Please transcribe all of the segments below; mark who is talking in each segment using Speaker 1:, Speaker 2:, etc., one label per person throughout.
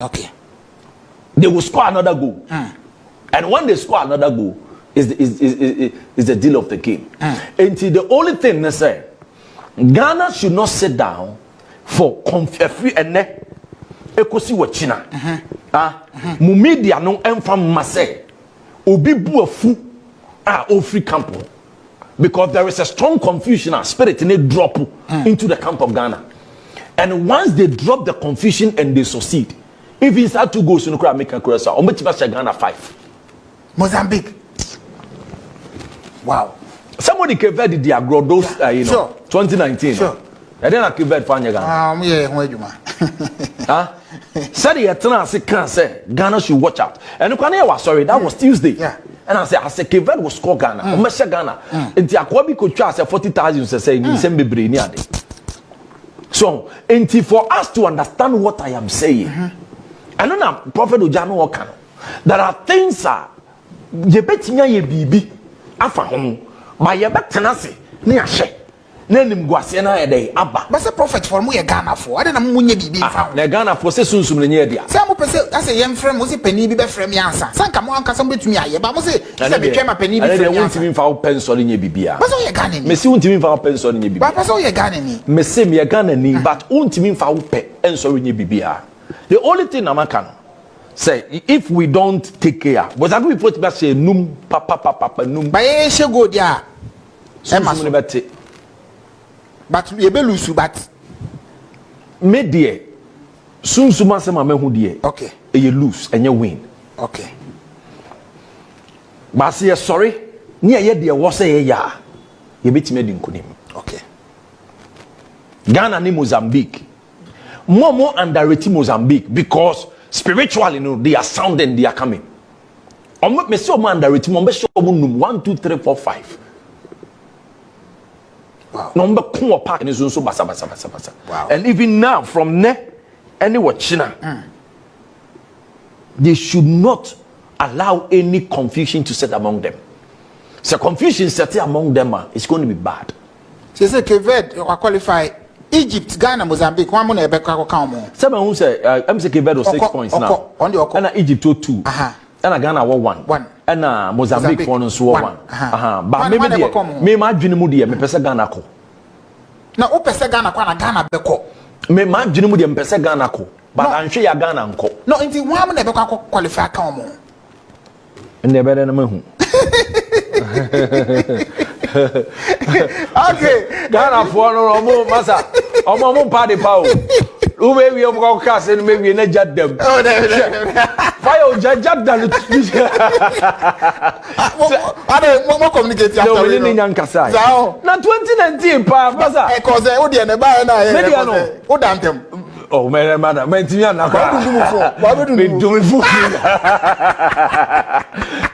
Speaker 1: Okay.
Speaker 2: They will score another goal. And when they score another goal, is the deal of the game. Until the only thing they say, Ghana should not sit down for free and ne ekosi wa China. Mu media no emfa mase obi bu afu ofri camp, because there is a strong confusion and spirit in it drop into the camp of Ghana. And once they drop the confusion and they succeed, if inside 2 goals, you know, make a cross. On which Ghana 5.
Speaker 1: Mozambique. Wow.
Speaker 2: Somebody came the diagro those, you know,
Speaker 1: sure.
Speaker 2: 2019.
Speaker 1: Sure.
Speaker 2: And then I came back for Ghana.
Speaker 1: Yeah, where you
Speaker 2: Said the can say Ghana should watch out. And you was sorry, that was Tuesday.
Speaker 1: Yeah.
Speaker 2: And I said, Cape will score Ghana. Ghana. And the Akwabi could charge 40,000 say, so, until for us to understand what I am saying, I don't know, Prophet Ojano Okano, there are things you bet ye bibi afa home, my yabak tenasi, near she, Nenim Guasiana a day, Abba.
Speaker 1: But the prophet for me Ghana for, I don't know, Munya bibi.
Speaker 2: Ghana for Sesum near dia.
Speaker 1: Some person, as a young friend, was a penny be from Yansa. Some come on, some bit me, but was it? I became a penny. I want to mean for pencil in your bibia. But so you're Ghana, Miss, you want to mean for pencil in your bibia. But so you're Ghana, Miss, me a Ghana, but won't mean for pencil in your bibia. The only thing I'm can say, if we don't take care, was I going to put back say num papa num. By a shall go there. But we be lose, but me dear, soon say my man who dear. Okay, you lose and you win. Okay, but say sorry, near yet dear was a ya. You beat me in kunim. Okay, Ghana ni Mozambique. More underrated Mozambique because spiritually, you know, they are sound and they are coming. Me see more underrated. Me show 1, 2, 3, 4, 5. Wow. Number cool park and so basa. Wow. And even now, from there, anywhere China, they should not allow any confusion to set among them. So confusion set among them is going to be bad. So you say Keved qualify. Egypt, Ghana, Mozambique, one money back come.
Speaker 2: Someone who say MCK was 6 points now. And Egypt 2. And Ghana 1. And Mozambique 1 so 1. But maybe me ma dwene mu de me pese Ghana ko.
Speaker 1: Na o pese Ghana kwa na Ghana beko.
Speaker 2: Me ma dwene mu de me pese Ghana ko. But anhwe ya Ghana nko.
Speaker 1: No, nti one money beko qualify kan mo.
Speaker 2: Nde be na mahu.
Speaker 1: Okay,
Speaker 2: Ghana for no omo masa omo party power. Who may we go cast and maybe na jad them. Oh, fire jad them.
Speaker 1: I don't communicate
Speaker 2: after we in Nkasa. Na 2019 pa masa.
Speaker 1: E cause e odi na ba na e.
Speaker 2: Media no.
Speaker 1: O dantem.
Speaker 2: Oh, man, mentimi na kwa. Me do me phone.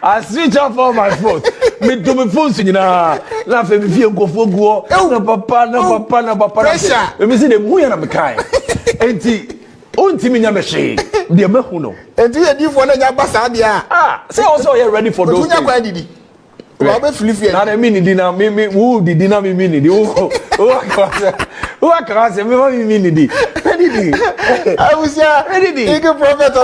Speaker 2: I switch off all my phone. Me do me phone nyina. Na fe me fie nkofo guo. Na papa. Pressure. Me see dem hu ya na me kai. Enti ontimi nya me hwe. De me hu no.
Speaker 1: Enti ye difo na nya basa dia.
Speaker 2: Say also you ready for those.
Speaker 1: Nya kwa didi. Wa be filifie.
Speaker 2: Na de mini di na me who didi na me mini di. Who akase me mini di. I was here. Prophet I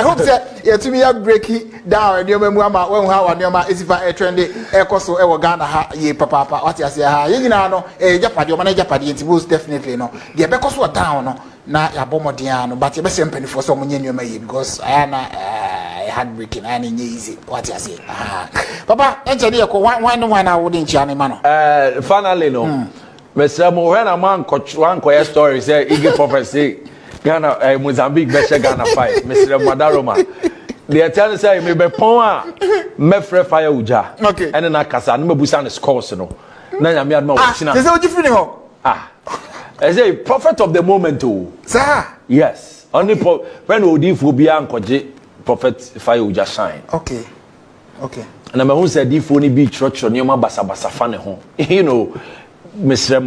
Speaker 2: hope that you to me break down and you remember when how and your is if I trendy so e Ghana ha ye papa what you say ha you know Japadi your manager Japadi it was definitely no the because we down no na ya bomodian no but you be simply for some new may because I had breaking and easy what you say papa engineer ko one I wouldn't channel man finally no Mr. When a man coach one quiet story say Iggy prophecy Ghana Mozambique be Ghana 5 Mr. Madaroma they tell say me be pon me free fire uja okay and na kasa no mebusa no scores no na nya me adma wo china
Speaker 1: say what you feel ho
Speaker 2: I say prophet of the moment oh
Speaker 1: sir
Speaker 2: yes only when odifo bia nkoje prophet fire uja shine
Speaker 1: okay
Speaker 2: and me who say difo ni bi church no ma basa fa ne ho you know Mr.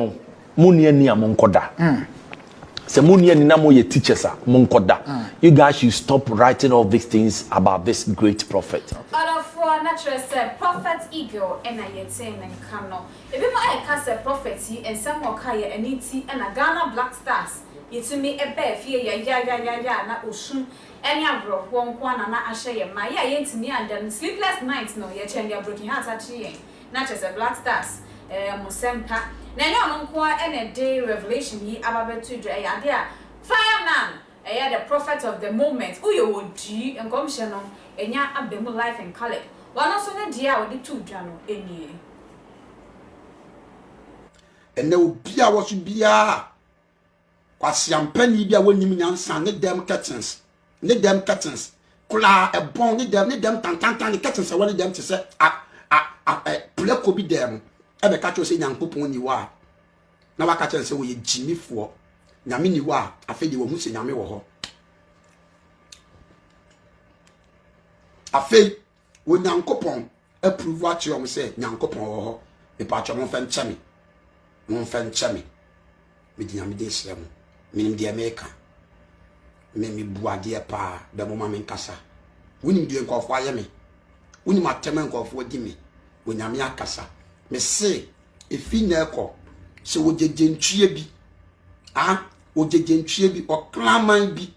Speaker 2: Muni ni amonkoda. Se muni ni na mo ye teachers monkoda. You guys should stop writing all these things about this great prophet.
Speaker 3: All for natural say prophet eagle and I yet saying and cano. If you I cast a prophecy and some more kaya and iti and a Ghana Black Stars yetimi ebe fie ya na osun eni abro wonko na ahye ye ma ya yentimi and sleepless nights no ye chen ya broken heart achi na chese Black Stars Mozambique na enyo no nko ene day revelation yi ababetu dwa ya de a fireman the prophet of the moment uye wodi enkomhye no enya abemu life and color one also na dia wodi tu dwa no enie
Speaker 4: ene obi a wo so bia kwasiampani bia wonim nyansa ne dem curtains kula ebon ne dem tantantan ne curtains woni dem te se pleko bi dem ebe ka cho se nyankopon ni wa na waka che se wo ye jimifo nyame ni wa afede wo hu se nyame wo ho afei wo nyankopon approve a che o se nyankopon wo ho e pa cho mo fa nchame me di nyame de srem minim de America me buade pa be mo ma me nkasa wonim de nkofo aye me wonim atema nkofo di me wo nyame akasa me se efi na ekọ se wo jejentue bi wo jejentue bi oklaman bi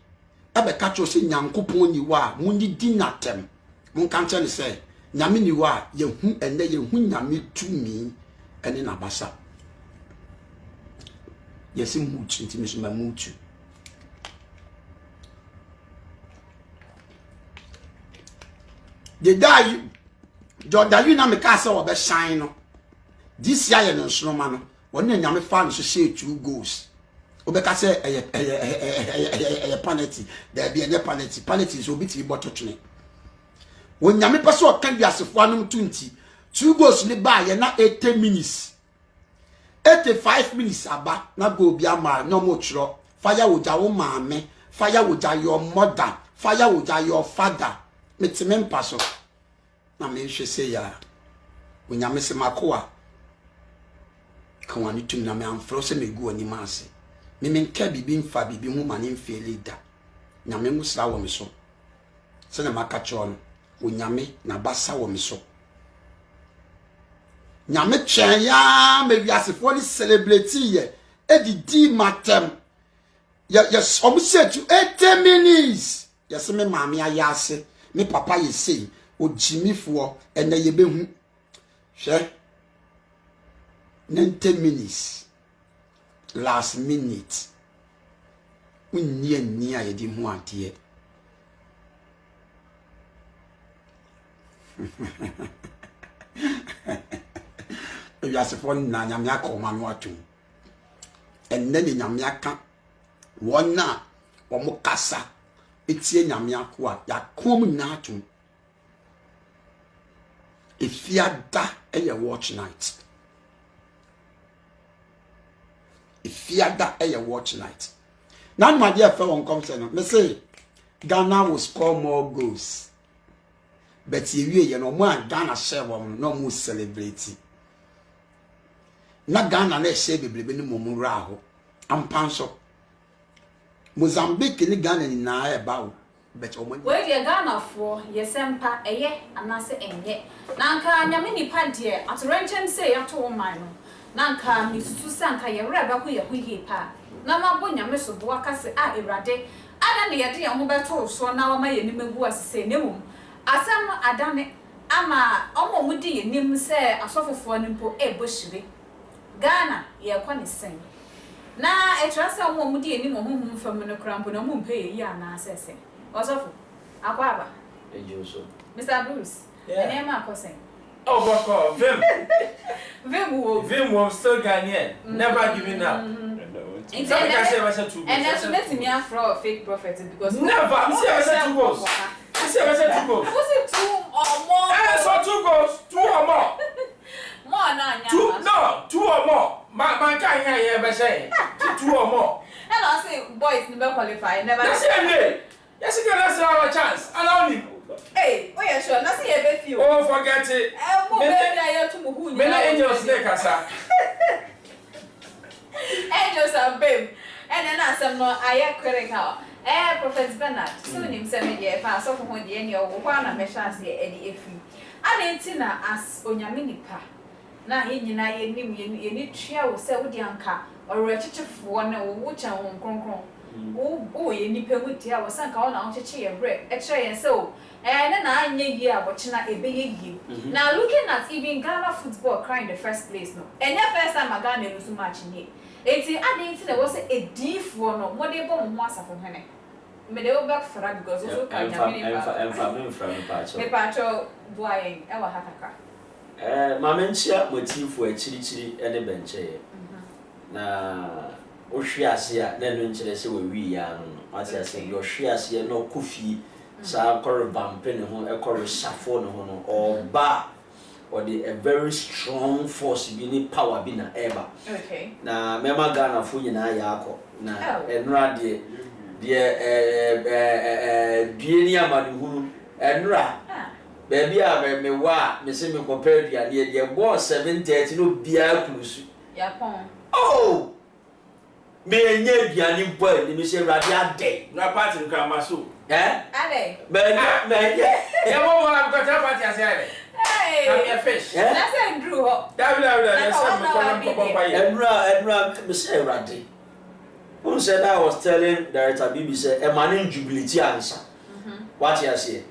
Speaker 4: ebe ka cho se nyankopon ni wa muni di natem mun kan che ne se nyame ni wa ye hu ene ye hu nyame tumi ene na basa yesi mutu ntimi so ma mutu the day Jordan you na me ka se wo be shine no this year no nsroma no wona nyame fa no so share 2 goals obeka se eye penalty there be ene penalty so biti bototune won nyame pese o kan biasefo anum 20 2 goals ni ba ye na 80 minutes 85 minutes aba na go bi ama no mo chro fire woja wo maame fire woja your mother fire woja your father metime paso na me hwe se ya wonyame se makoa kawani tum na me amfro se me gu ani maase me menka bibi mfa bibi hu mane mfe leader nyame musra wo me so se na makacho no wonyame na basa wo me so nyame twen ya me wiasefo ni celebrate ye edidi matem yes omse to 80 minutes yes me maame ayase me papa ye sei ojimifo ene ye behu hwe 90 minutes last minute unnie ni ayedi hu ade yasefo na nyame akoma no atum enne ni nyame aka wona omo kasa etie nyame akoa yakom na atum ifiada eye watch night nan my dear fellow come say no me say Ghana will score more goals but you know mo Ghana share one no more celebrate na Ghana na share bebrebe ni momura ho ampanso Mozambique ni Ghana ni na e ba o but o mo
Speaker 3: we dey Ghana for yesempa eye anase enye na nka nyame nipa de atorenchen say ato man no na nka mi susu sanka ye wra ba ko ye hie pa na mabo nyame so bo akase a ewrade ada ne ye de ho beto so na wa ma ye nimegu asese nemum asam adane ama omo mudi ye nim se asofofo nimpo e bohire Ghana ye kwa ne sen na etrasa omo mudi ye nim honhom fam no krampo na mo mpe ye yi ana asese osofo akwa aba
Speaker 2: ejoso
Speaker 3: Mr. Bruce ene ma akosen
Speaker 2: oh boko
Speaker 3: Vim
Speaker 2: was still Ghanaian, never giving up.
Speaker 3: And that's making me a fake prophet because
Speaker 2: never. I said 2 goals. I said 2 goals.
Speaker 3: Was it 2 or more?
Speaker 2: I saw 2 goals, 2 or more.
Speaker 3: More than
Speaker 2: 2 or more. My guy here, but say 2 or more.
Speaker 3: And I say boys never qualify, never.
Speaker 2: Yes, you can have our chance. Allow me.
Speaker 3: Hey, we are sure. Let's see a bit.
Speaker 2: Oh, forget it. Many angels like us.
Speaker 3: Angels are babe. And then I said, no, I am critical. Prophet Bɛat. So him say me dey fa so for ho dey any o kwa na me sha se e dey efi. Ana enti na as onyame nipa. Na he nyina ye nim ye ni twa wo se wo dey anka ɔre chichifo na wo cha wo nkronkron wo ye nipa mu dia wo sanka wo na wo chichi ye bre e kire yen se o na anya yi a bochina ebe ye yi now looking at even Ghana football crying the first place no enya first time Ghana lose match ni enti ade nti na wo se edifo no mo de bo mo asafo hene me de go back for that because also can me pacho boy e wa hakaka
Speaker 5: mamenchia motifu achirichiri ene benche na ohwiase a na no nkyere se we wi ya no ati ase bi ohwiase no kofi sa korobampe ne ho ekore safo ne ho no oba or the a very strong force bi ni power bi na eba na mema Ghana fo nyina ya akọ na enura de die ni amaduhunu enura baby a me wa me se me compare duane de bo 7:30 no bia kulusu
Speaker 3: ya pon
Speaker 5: oh me nye duane mpo ni me se rade ade
Speaker 2: na party nka maso
Speaker 3: ade
Speaker 5: me
Speaker 2: e mo wa ko ta party ase ade
Speaker 3: hey
Speaker 2: fish
Speaker 3: na say Drew ho
Speaker 2: da na say me ko papa ye
Speaker 5: enura me se rade who said I was telling director BB say e man jubility answer what you say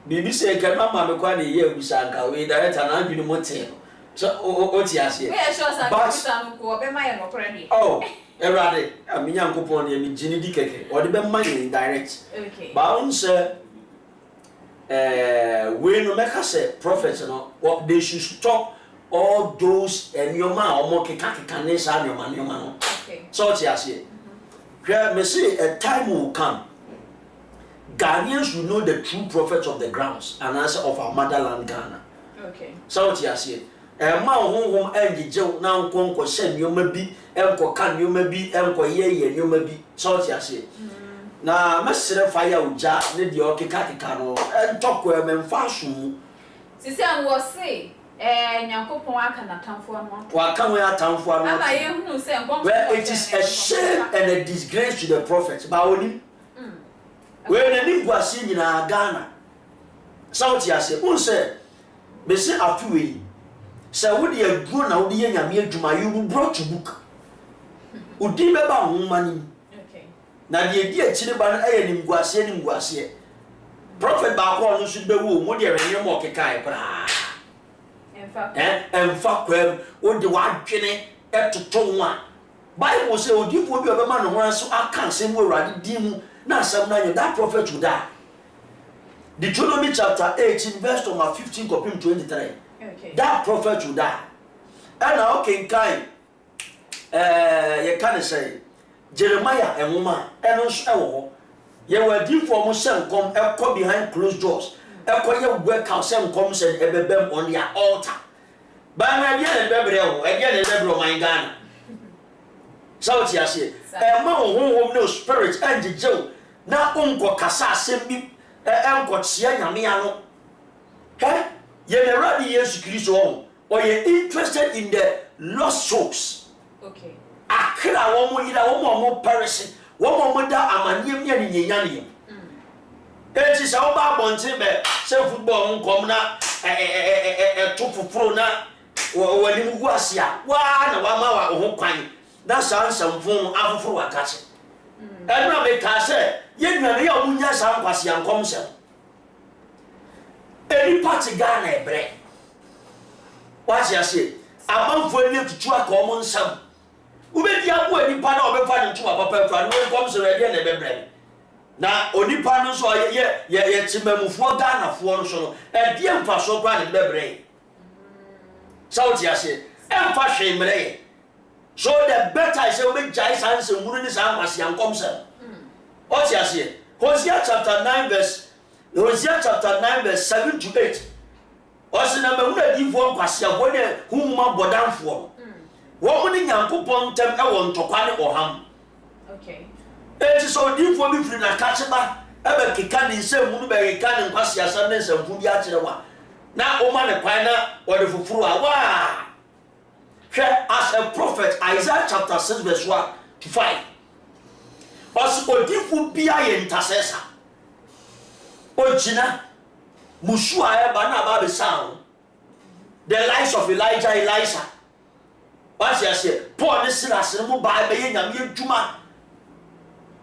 Speaker 5: BB say can mama me kwa ne ye abusanka we director na adwene mote so o ti ase
Speaker 3: we sure say abusanka ko be maye no koredi
Speaker 5: oh erade amenya nkopon ne mi gini di keke o de be maye direct
Speaker 3: okay
Speaker 5: ba on say we no make say prophets no what they should stop all those enyoma omo keka ne sa nyoma no
Speaker 3: okay
Speaker 5: so ti ase me say a time will come Ghanaians will know the true prophets of the grounds and answer of our motherland Ghana.
Speaker 3: Okay.
Speaker 5: So what you say? Ma honhom enjeje na nkonko hye nyoma bi enko kan nyoma bi enko ye nyoma bi. So what you say? Na mesere fire uja ne de okeka no entoko emfa sum.
Speaker 3: Sisi an wo say nyankopon aka na tamfo anu.
Speaker 5: Wa kan we atamfo anu.
Speaker 3: Ama ye hunu say nkonko.
Speaker 5: Well, it is a shame and a disgrace to the prophets. Ba oni we na ni gwase nyina Ghana sauti ase unse me se afiwe se wo de aduro na wo de nyame adwuma you brought to book udi be ba ho mani
Speaker 3: okay
Speaker 5: na de di akire ba na aye ni gwase prophet ba ko no so be wo mo de renye mo kekai pra emfa kwam wo de wadwene etoto nwa Bible say odifo bi obema no ho so aka nsem wo Awurade di mu na asem na that prophet would die. Deuteronomy chapter 18 verse 15 copy 23.
Speaker 3: Okay.
Speaker 5: That prophet would die. And now can kind you can say Jeremiah and woman and also you were deep for Muslim come behind closed doors. Your work out some comes and ebebem on your altar. But again my Ghana. So what you say? A man who no spirit and the Joe. Na unko kasa sembi enko tia nyame ano. Ye me ready Yesu Kristo or ye interested in the lost souls.
Speaker 3: Okay.
Speaker 5: Akra wo mo ira wo mo perish. Wo mo da amanem nya ni nyanyane. Enti sa wo ba bonte be se football nkom na to foforo na wani mu guase a wa na wa ma wa ho kwan. Na san samfon afoforo akache. Enra me ka se ye nwane ya omunya san kwase ankom se. Eni party Ghana ebre. What you say? Amanfo eni tutu aka omo nsam. Ubedi abo eni pa na obefa ne ntuma papa fra no nkom se ready na ebebre. Na onipa no so ye timamufo Ghana fo no so no e die mfa so kwa ne bebre. So what you say? Emfa hwe mre. So the better is we jai sans muru ni san kwase ankom se. What you say? Hosea chapter 9 verse 7 to 8. Osi na me hu di fo kwase abone humuma bodanfo. Wo mu ni Nyankopon tem e wo ntokwa ne oham.
Speaker 3: Okay.
Speaker 5: Enti so di fo bi firi na kacheba e be keka ni nsem mu be keka ni kwase asam ne nsem fu bi a kire wa. Na o ma ne kwan na wo de fufuru a wa. As a prophet, Isaiah chapter 6 verse 1 to 5. As odifu bia ye intercessor. Ojina musua e ba na ba be sound. The lives of Elijah, Elisha. What you say? Paul ne Silas no ba be ye nyame adwuma.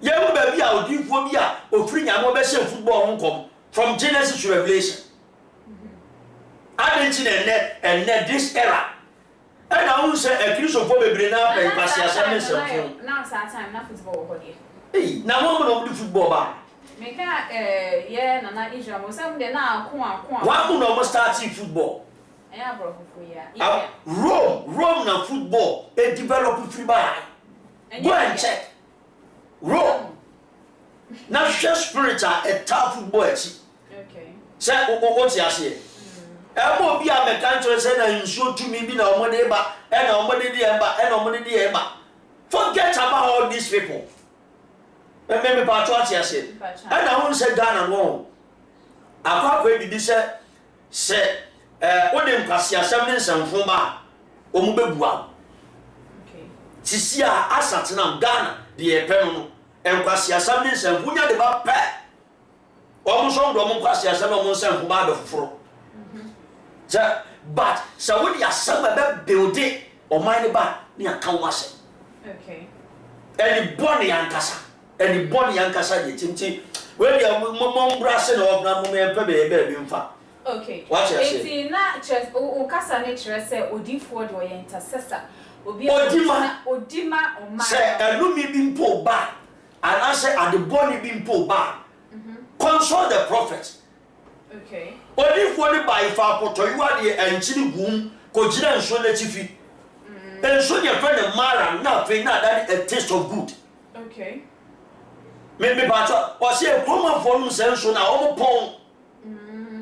Speaker 5: Ye wo ba bia odifo bia ofiri nyame be hye football honkom from Genesis to Revelation. Adenchi and this era. And I won't say a Christian for bebre na pe kwase asem nsem.
Speaker 3: Now that time na football ho de.
Speaker 5: Eh, na wo no football ba.
Speaker 3: Me ka yeah na Israel mo say de na ako.
Speaker 5: Wa mo no starting football.
Speaker 3: Yeah, bro, yeah.
Speaker 5: Rome na football they develop free by. Go and check. Rome. Now share spirit a tough football.
Speaker 3: Okay.
Speaker 5: Say what you say. Ebo bi a mekancho say na nsuo tumi bi na omode ba, e na omode di eba, e na omode di eba. Forget about all these people. Me pa to ati ase. E na won say Ghana no. Akwa ko bi say wode nkwase asem ne nsamfo ba omu bebua.
Speaker 3: Okay.
Speaker 5: Sisi a asate na Ghana de e pe no nkwase asem ne nsamfo nya de ba pe. Omu so ndo omu nkwase asem omu nsamfo ba do foforo. But so when you are somewhere build it or mind ba ni aka wase.
Speaker 3: Okay.
Speaker 5: Any body yankasa ye tinti when you mom brase no na mom e pe be mfa.
Speaker 3: Okay.
Speaker 5: What you say?
Speaker 3: Eti na church o kasa ne chere say odifo de o intercessor. Obi
Speaker 5: odima
Speaker 3: o man.
Speaker 5: Say elumi bi mpo ba and I say at the body bi mpo ba. Consult the prophet.
Speaker 3: Okay.
Speaker 5: Odifo ni ba ifa potoywa de enchiri gum ko jira nso na chifi. Enso ye fe ne mara na fe na that a taste of good.
Speaker 3: Okay.
Speaker 5: Me ba cho o se ekoma fo nu se nso na o mo pon.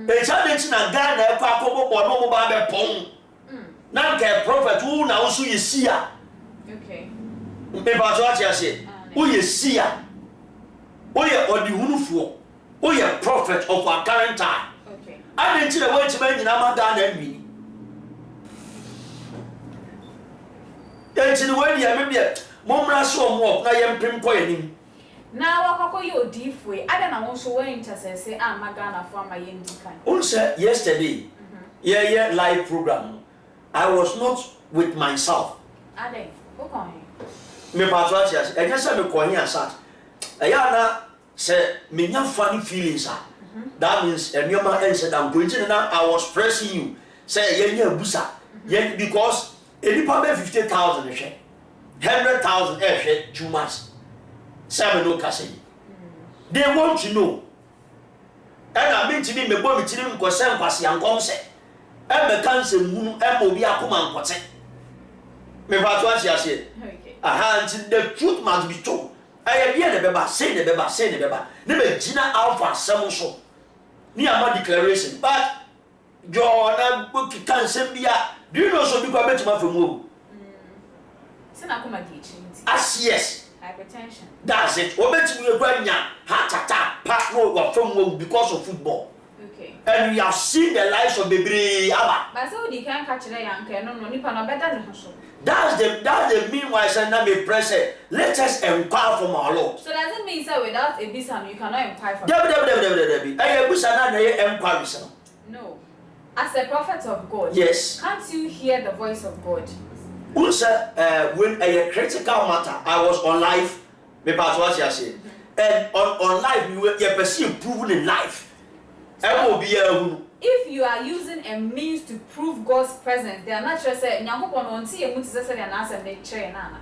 Speaker 5: E cha de chi na Ghana e kwa akobo no mo ba be pon. Na nke prophet wu na usu yesia.
Speaker 3: Okay.
Speaker 5: Me ba cho atia se. Wo yesia. Wo ye odihunufo. Oh, yeah, prophet of our current time.
Speaker 3: Okay.
Speaker 5: I didn't see the way to make in Amadan and me. Then, when you have maybe Momra so more, I am prim coining.
Speaker 3: Now, I call you deep way. I don't know also where intercessor say, my Ghana for my young kind.
Speaker 5: Also, yesterday, yeah, live program. I was not with myself.
Speaker 3: I think, okay.
Speaker 5: Me patrocias, and yes, I'm a coin and sat. Ayana. Say me nya funny feelings that means and your man said I'm going to now I was pressing you say yeah busa yeah because any pay 50,000 100,000 too much say no cash they want to know and I mean to me me boy me tiri ko say nkwase ankom say e be cancer hunu e mo bi akoma nkote me ba to asiase
Speaker 3: Okay.
Speaker 5: Until the truth must be told. I hear the beba, say the beba. Never Gina Alpha Samu so. Near my declaration. But John book can send me out. Do you know so people bet my from who? As yes.
Speaker 3: Hypertension.
Speaker 5: That's it. What bet you going heart attack, part no from who because of football.
Speaker 3: Okay.
Speaker 5: And we have seen the lives of baby Abba.
Speaker 3: But so they can't catch the young no nipa no better than so.
Speaker 5: That's the meanwhile send them a press. Let us inquire from our Lord.
Speaker 3: So does it mean that without a visa you cannot inquire from? No. As a prophet of God,
Speaker 5: yes.
Speaker 3: Can't you hear the voice of God?
Speaker 5: When a critical matter, I was on live. Me pass what you say. And on live, you perceive proven in life.
Speaker 3: If you are using a means to prove God's presence, they are not just saying, "Nyakopon on see a muti say they na asem dey kire na."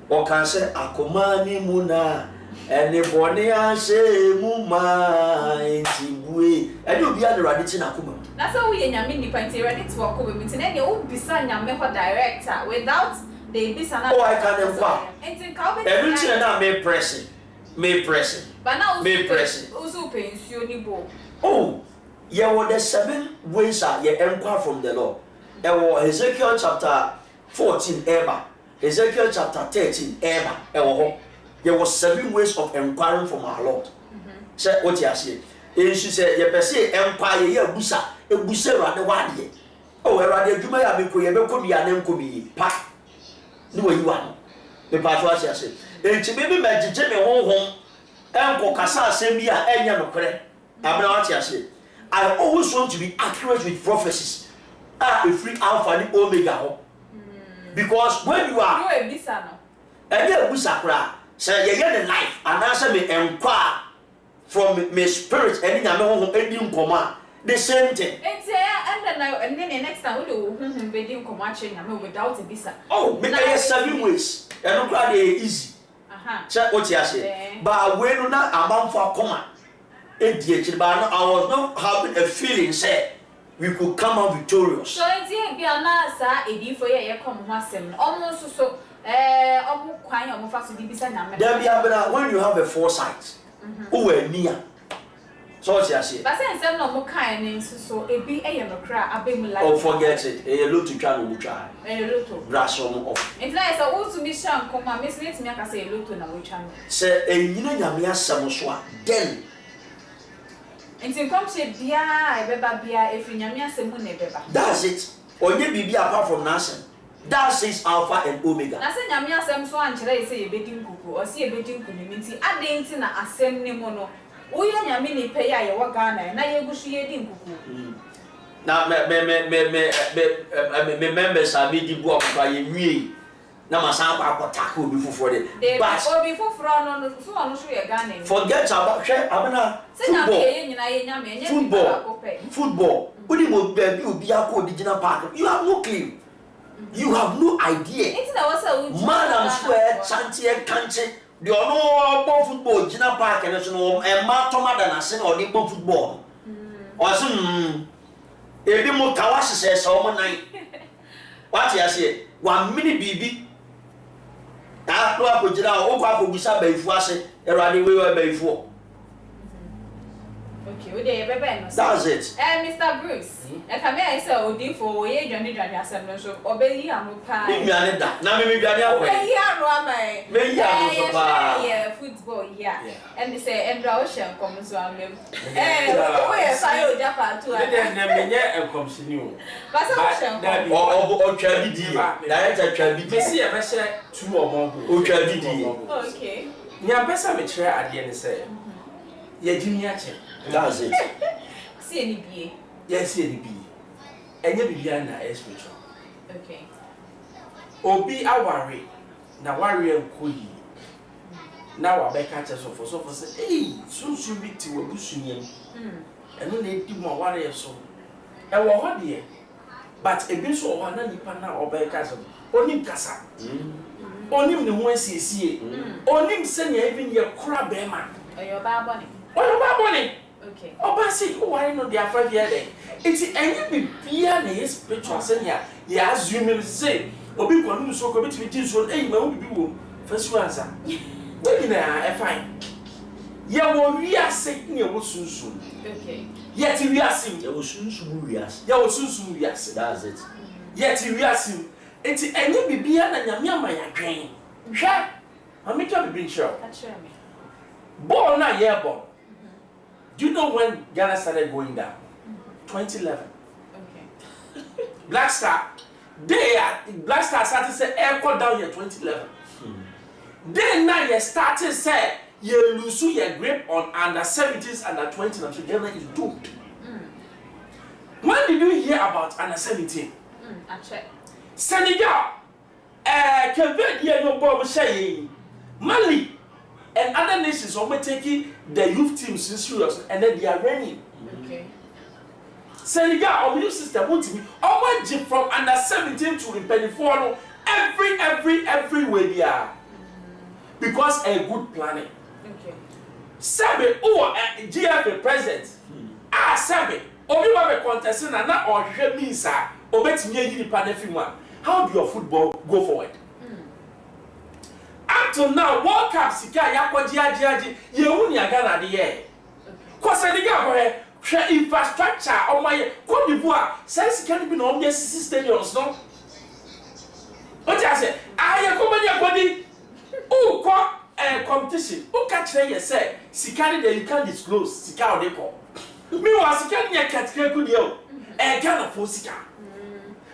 Speaker 5: O kan say akomani muna anybody say muma entibue. E do bia the raditi na akoma.
Speaker 3: Na so we nyame nipa nti ready to akoma nti na dey o bisa nyame ho director without the bisa na.
Speaker 5: Oh, I can inquire.
Speaker 3: Enti ka obi.
Speaker 5: Everything na me pressing.
Speaker 3: But now
Speaker 5: me pressing.
Speaker 3: Also pension ni bo.
Speaker 5: Oh, yeah, what the 7 ways are you inquire from the Lord. There was Ezekiel chapter 14 ever. Ezekiel chapter 13 ever. There was 7 ways of inquiring from our Lord. Say what you say. And she said, "You say inquire ye busa, e busa rade wade. Oh, rade adwuma ya me ko ye be ko bi anem ko bi pa. No you are. The part what you say. And to me magije me honhom enko kasa asem bi a enya no kre. Abna what you say. I always want to be accurate with prophecies. Free Alpha and Omega. because when you are
Speaker 3: no ebisa no
Speaker 5: ene ebusa kra say ye the life and answer me enquire from my spirit ene nyame ho edi nkoma the same thing
Speaker 3: and then next time we do be di nkoma ache nyame without ebisa
Speaker 5: oh me dey 7 ways eno kra dey easy say what you say but when no na amamfo akoma edi echi but I was not having a feeling say we could come out victorious.
Speaker 3: So it's here be na sa edi for ye come ho asem no almost so omo kwan omo fa so di bisa nyame
Speaker 5: there be abena when you have a foresight who were near so what you say
Speaker 3: but say nsem no mo kan ni so ebi eye no kra abem life
Speaker 5: oh forget it e lo to twa no mu twa
Speaker 3: lo to
Speaker 5: brush on off
Speaker 3: it's like so who to be shan come ma miss let me aka say lo to na wo twa no
Speaker 5: say enyina nyame asem so a then
Speaker 3: Inti komche bia ebeba bia efri nyame asemu na ebeba.
Speaker 5: That's it. Onye bibi apart from nothing. That is Alpha and Omega.
Speaker 3: Na se nyame asem so ankyere say yebedi nkuku, o se yebedi nkunimi nti ade nti na asem ne mu no. Wo ye nyame ni pe ya ye wo Ghana na ye gusu ye di nkuku.
Speaker 5: Na me members abi di bu akwa ye nwie. Na masan kwa akwata obi fufuro de.
Speaker 3: But obi fufuro no so ono so ye Ghana.
Speaker 5: Forget about hwe abena football. Odi mo baby obi akọ original park. You have no clue. You have no idea.
Speaker 3: It's na wasa uji.
Speaker 5: Madam swear chanty e kanche. The ono bo football original park and so no e ma toma da na se na odi bo football. O so ebi mo kawashi se so mo nan. What you say? 1 minute bibi. Ta to akojira o kwa akobisa baifu ase. Erade we baifu.
Speaker 3: Okay, we dey bebe no.
Speaker 5: That's it.
Speaker 3: Mr. Bruce. E ka me I say odi for ye dwane asem no so obeyi anu pa.
Speaker 5: Me dwane da. Na me dwane akwa.
Speaker 3: Obeyi anu amai.
Speaker 5: Me yi anu so pa.
Speaker 3: Yeah, football here. And they say Endra Ocean come so amem. We say o Japan too.
Speaker 2: Na me nye enkomsini o.
Speaker 3: Ba say Ocean.
Speaker 5: O twa bidi. Director twa bidi.
Speaker 2: Me see e be share 2 or more.
Speaker 5: O twa bidi.
Speaker 3: Okay.
Speaker 2: Nya pesa me kire ade ne say. Ye jimi ache.
Speaker 5: That's it.
Speaker 3: See any bie.
Speaker 2: Yes, see any bie. Enye bibia na spiritual.
Speaker 3: Okay.
Speaker 2: Obi aware na ware enkoyi. Na wa be ka che so for say, "Hey, sunsun bi ti wo busunyam." Eno na edi mo ware so. E wo ho de. But ebi so o na nipa na oba ka so. Onim kasa. Onim ne ho asiesie. Onim se na even ye kura be ma.
Speaker 3: Oyo ba boni.
Speaker 2: Oyo ba boni.
Speaker 3: Okay.
Speaker 2: Oba si o ware no dia 5 year dey. Iti enye bibia na ye spiritual senya ye assume say obi kwanu so ko betimi tin so eh ma wo bibi wo fasu ansa. We na e fine. Ye wo wiase ne wo sunsun.
Speaker 3: Okay.
Speaker 2: Ye ti wiase
Speaker 5: Ye wo sunsun wiase.
Speaker 2: ye wo sunsun wiase.
Speaker 5: That's it.
Speaker 2: Ye ti wiase. Iti enye bibia na nyame amaya dwen. Hwe. Amika bibi nchiro.
Speaker 3: Catch me.
Speaker 2: Ball na ye ball. Do you know when Ghana started going down? 2011.
Speaker 3: Okay.
Speaker 2: Black Star started to say air cut down here 2011. Then now you started say you lose your grip on under 17s, under 20s, and so Ghana is doomed. When did you hear about under 17?
Speaker 3: I check.
Speaker 2: Senegal, Kevin, no ball saying Mali and other nations are taking the youth teams serious and then they are running.
Speaker 3: Okay.
Speaker 2: Senegal, our youth system won't be from under 17 to 24 every way they are. Because a good planning.
Speaker 3: Okay.
Speaker 2: Sabe or GFA president. Sabe, Obi wa contesting and not or means obet me one. How do your football go forward? Up to now, World Cup sika yakwa jiaji ye wuni Ghana de ye. Ko Senegal ho infrastructure o my Cote d'Ivoire sense can be no stadiums no. What I say? Aye ko many akodi. O ko competition. O ka kire ye say sika de you can disclose sika o de ko. Me wa sika de katika ku de o. Ghana for sika.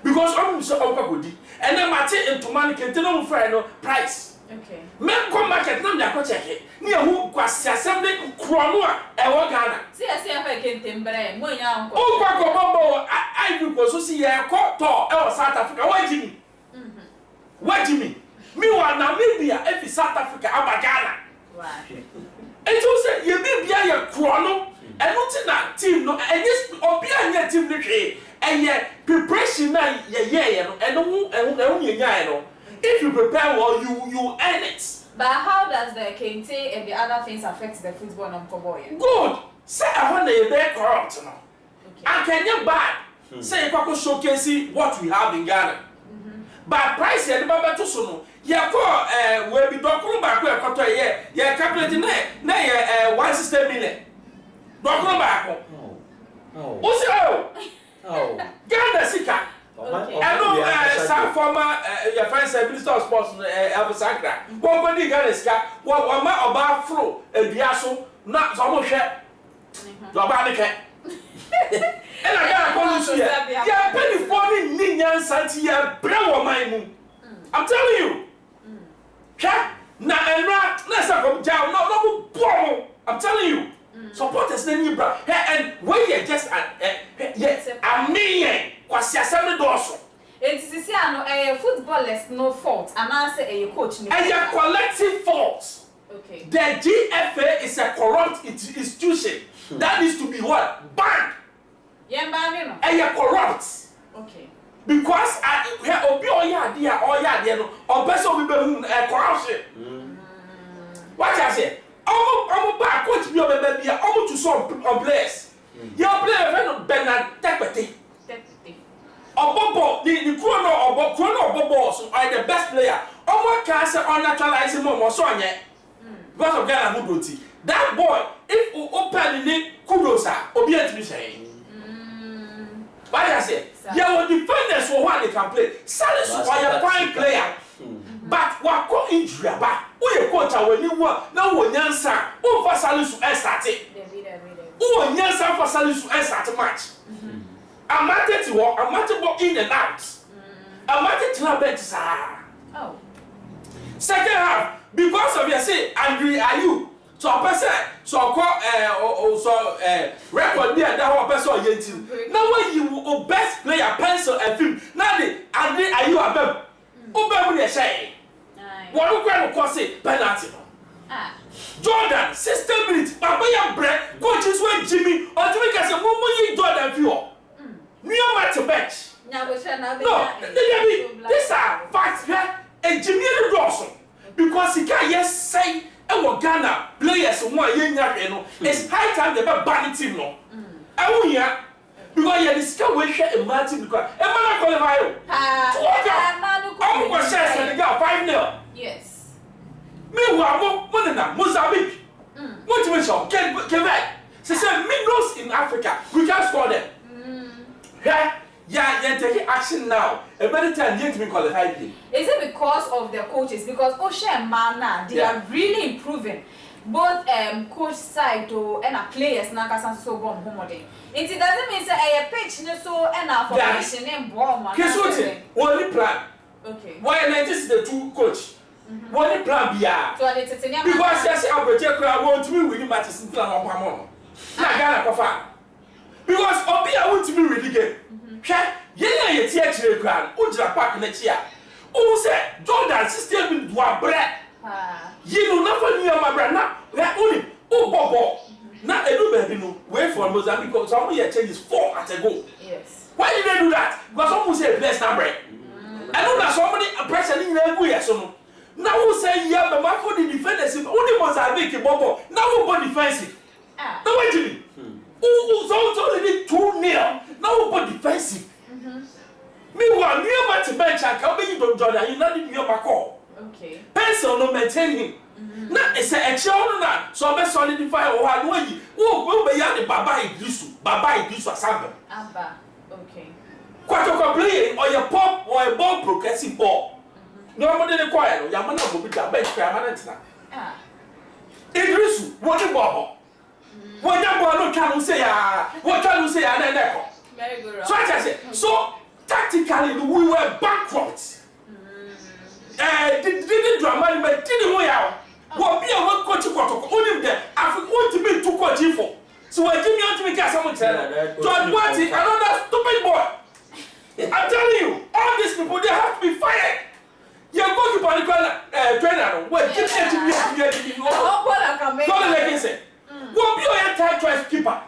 Speaker 2: Because I'm so okakodi. And then mate into money can tell friend no price.
Speaker 3: Okay.
Speaker 2: Men come market na me check it. Ni who kwasi assembly krono a e wo Ghana.
Speaker 3: See afa kentembre mo nya anko.
Speaker 2: O kwa ko bombo I do ko so see e ko to e o South Africa. Why Jimmy?
Speaker 6: What do you mean? Me wa Namibia if South Africa Abagana.
Speaker 3: Right.
Speaker 6: And you say you be your chrono and not in that team no and this or be a team and yet preparation and if you prepare well you earn it.
Speaker 3: But how does the kente and the other things affect the football and cowboy?
Speaker 6: Good. Say I want to be corrupt now.
Speaker 3: Okay.
Speaker 6: And can you buy? Say you can showcase what we have in Ghana. But price and the to sono. Yeah, we be doctor back where cut yeah, calculating na 160 million. Doctor back.
Speaker 5: Oh.
Speaker 6: Oh. Ghana sika.
Speaker 3: Okay.
Speaker 6: I know some former your friend Minister of Sports Elvis Sankra. One body Ghana sika. One ma oba fro eduaso na so mo hwe. Do ba ne ke. And I got a policy. Yeah, penny for the Ninian Santia, Brew my I'm telling you. Cat, na and rat, let's come down, no, I'm telling you. Supporters, then you brought and where you just yes, a million was your 7 dollars.
Speaker 3: It's a footballers no fault, and I say a coach.
Speaker 6: And your collective fault.
Speaker 3: Okay.
Speaker 6: The GFA is a corrupt institution that needs to be what? Banned.
Speaker 3: Yeah, man,
Speaker 6: And you're corrupt.
Speaker 3: okay.
Speaker 6: Because we are obi oya there no or person we be corruption. What I say? Omo ba coach bi obe bia omo to some players. Your player friend Bernard Tepete. Obobo the Obobo so are the best player. Omo can say unnaturalizing more so anye. Because of Ghana Mudoti. That boy, if you open the kudos obi antimi say. What I say? Your defenders for what they can play. Salisu are a fine player. But what go injury about? Who you coach when you want now when Yansa who for Salisu started. Who Yansa for Salisu start match. I'm not to walk, I'm not to walk in and out. I'm not to bench.
Speaker 3: Oh.
Speaker 6: Second half, because of your say, Andrew Ayu. So a person, so record there that one person yentin. Now when you best player pencil and film, now the Andre are you above? Obey with say. What you going to say penalty? Jordan, 16 minutes, Papa ya bread, coaches when Jimmy, or Jimmy can say, you Jordan view. New match to bench. No, these are facts here, and Jimmy Dawson, because he can't yet say. And Ghana players one year it's high time they ban team no. I hear because you discover we share a match because a man qualify. I'm going to share Senegal 5-0.
Speaker 3: Yes.
Speaker 6: Meanwhile, Mozambique. Motivation, Quebec. She said, Migros in Africa, we can't score them. Yeah, taking action now. A better time yet to be qualified.
Speaker 3: Is it because of the coaches? Because Osha and Mana, they are really improving. Both coach side to and players now can so bomb home day. It doesn't mean say a pitch so and a formation and bomb.
Speaker 6: Guess what? Only plan.
Speaker 3: Okay.
Speaker 6: Why this is the two coach? Only plan B.
Speaker 3: So it's
Speaker 6: because yes, I want to be winning matches in plan on Pamon. Not Ghana Kofa. Because Obi I want to be really good. Yeah, you teach the ground. Ujra Park next year. Who said Jordan system will do a bread? You know, nothing near my brand. Now, only Bobo. Now, a little baby, no, wait for Mozambique because some year changes 4 at a go.
Speaker 3: Yes.
Speaker 6: Why did they do that? Because someone say blessed number. I know that somebody pressure in the way. So now who say, yeah, but my for the defenders, only Mozambique, Bobo. Now who go defensive? Now, wait a minute. Who's only 2-0? Now who go defensive? Meanwhile, near my bench, I can't be you, Jordan. You not in your call.
Speaker 3: Okay.
Speaker 6: Pencil no maintain him. Now it's a child now, so I'm solidify or one way. Who be the Baba Idrisu Assemble?
Speaker 3: Abba. Okay.
Speaker 6: Quite a complaint or your pop or a ball progressive ball. Nobody require Yamana will be that bench permanent now. Idrisu, what the ball? What that boy no can say, what can you say, and then
Speaker 3: very good.
Speaker 6: So I say, so tactically we were bankrupt. Didn't drama, but didn't we out? What be a one coach only there? Africa want to be 2 coach for. So I didn't want to make someone tell John Watty, another stupid boy. I'm telling you, all these people they have to be fired. You go to Panicana, trainer, what you said to me, what did they say? What be your time choice keeper?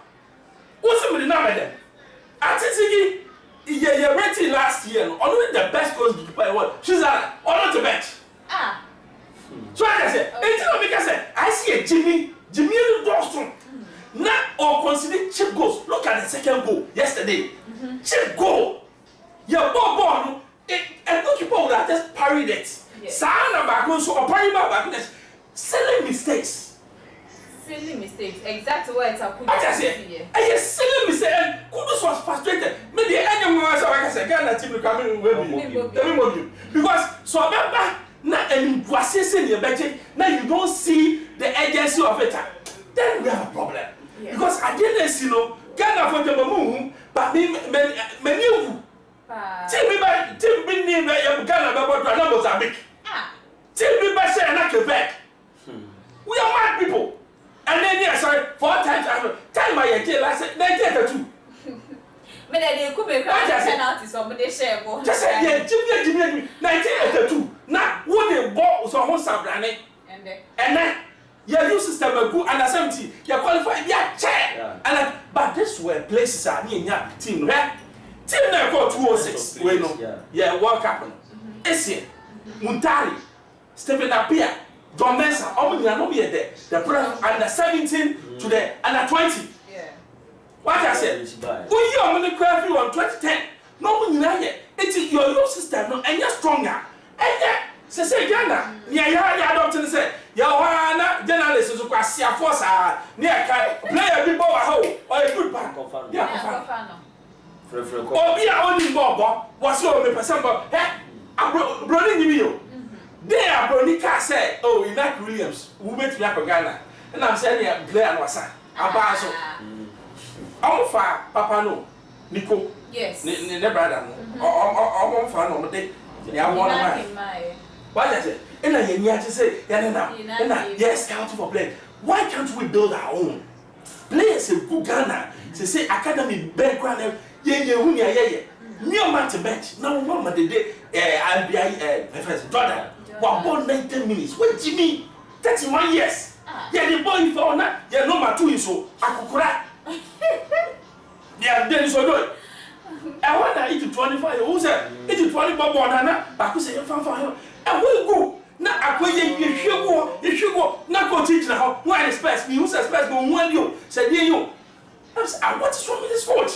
Speaker 6: What's the name of them? I think you're rating last year, only the best goalkeeper. What? She's on the bench.
Speaker 3: Ah.
Speaker 6: So I said, I see a Jimmy Dawson. Now, or consider chip goals. Look at the second goal yesterday. Chip goal. Your ball, a goalkeeper would have just parried it. Sana back so or parry back. Silly mistakes.
Speaker 3: Silly mistakes. Exactly what it's a good
Speaker 6: idea. I silly mistake. Kudus was frustrated. Maybe anyone was like I said, Ghana team coming with you. Because so remember, now and was in your budget. Now you don't see the agency of it. Then we have a problem. Because I didn't see no Ghana for the moon, but many of you. Tim be named Ghana about Mozambique. Tim be by saying not Quebec. We are mad people. And then yes, sorry, 4 times time my year last 1982.
Speaker 3: But they could be penalty somebody share.
Speaker 6: Just say yeah, Jimmy 1982. Now what they bought was almost Sabrane. And then your new system are good under 70. You qualified, yeah, chair. And but this were places are near team, right? Team now got 206. We know. Yeah, World Cup. Essien, Muntari, Stephen Apia, John Mensah, all we are not here there. The program under 17 to the under 20.
Speaker 3: Yeah.
Speaker 6: What I said, when you are going to craft you on 2010, no one in here. It's your new system, no, and you're stronger. And yet, say Ghana, near your doctor say, Yohana, journalists who can see a force, near play a big ball or a good back of yeah. Or be our only bob, was your percent, I'm running you. There, Bronica said, oh, in that Williams, who went to Ghana, and I'm saying, Blair was a basso. I'm far, Papa no, Nico,
Speaker 3: yes,
Speaker 6: never brother, or one fan on the day. Yeah, one of my. What is it? And I hear to say, yes, count for play. Why can't we build our own? Players in Ghana, they say academy background, yeah. Near man to bench, now one of the day, Professor Jordan, one born 19 minutes. Wait, Jimmy, 31 years. Yeah, the boy for now, yeah, number 2 is so. I could cry. Yeah, then so good. I want to eat 25. Who said, eat 20 bob on Nana, but who said, and we go. Now, I go, you should go. Now, go teach now. Why expect me? Who says, expect me? One you said, you. I want to show me this coach.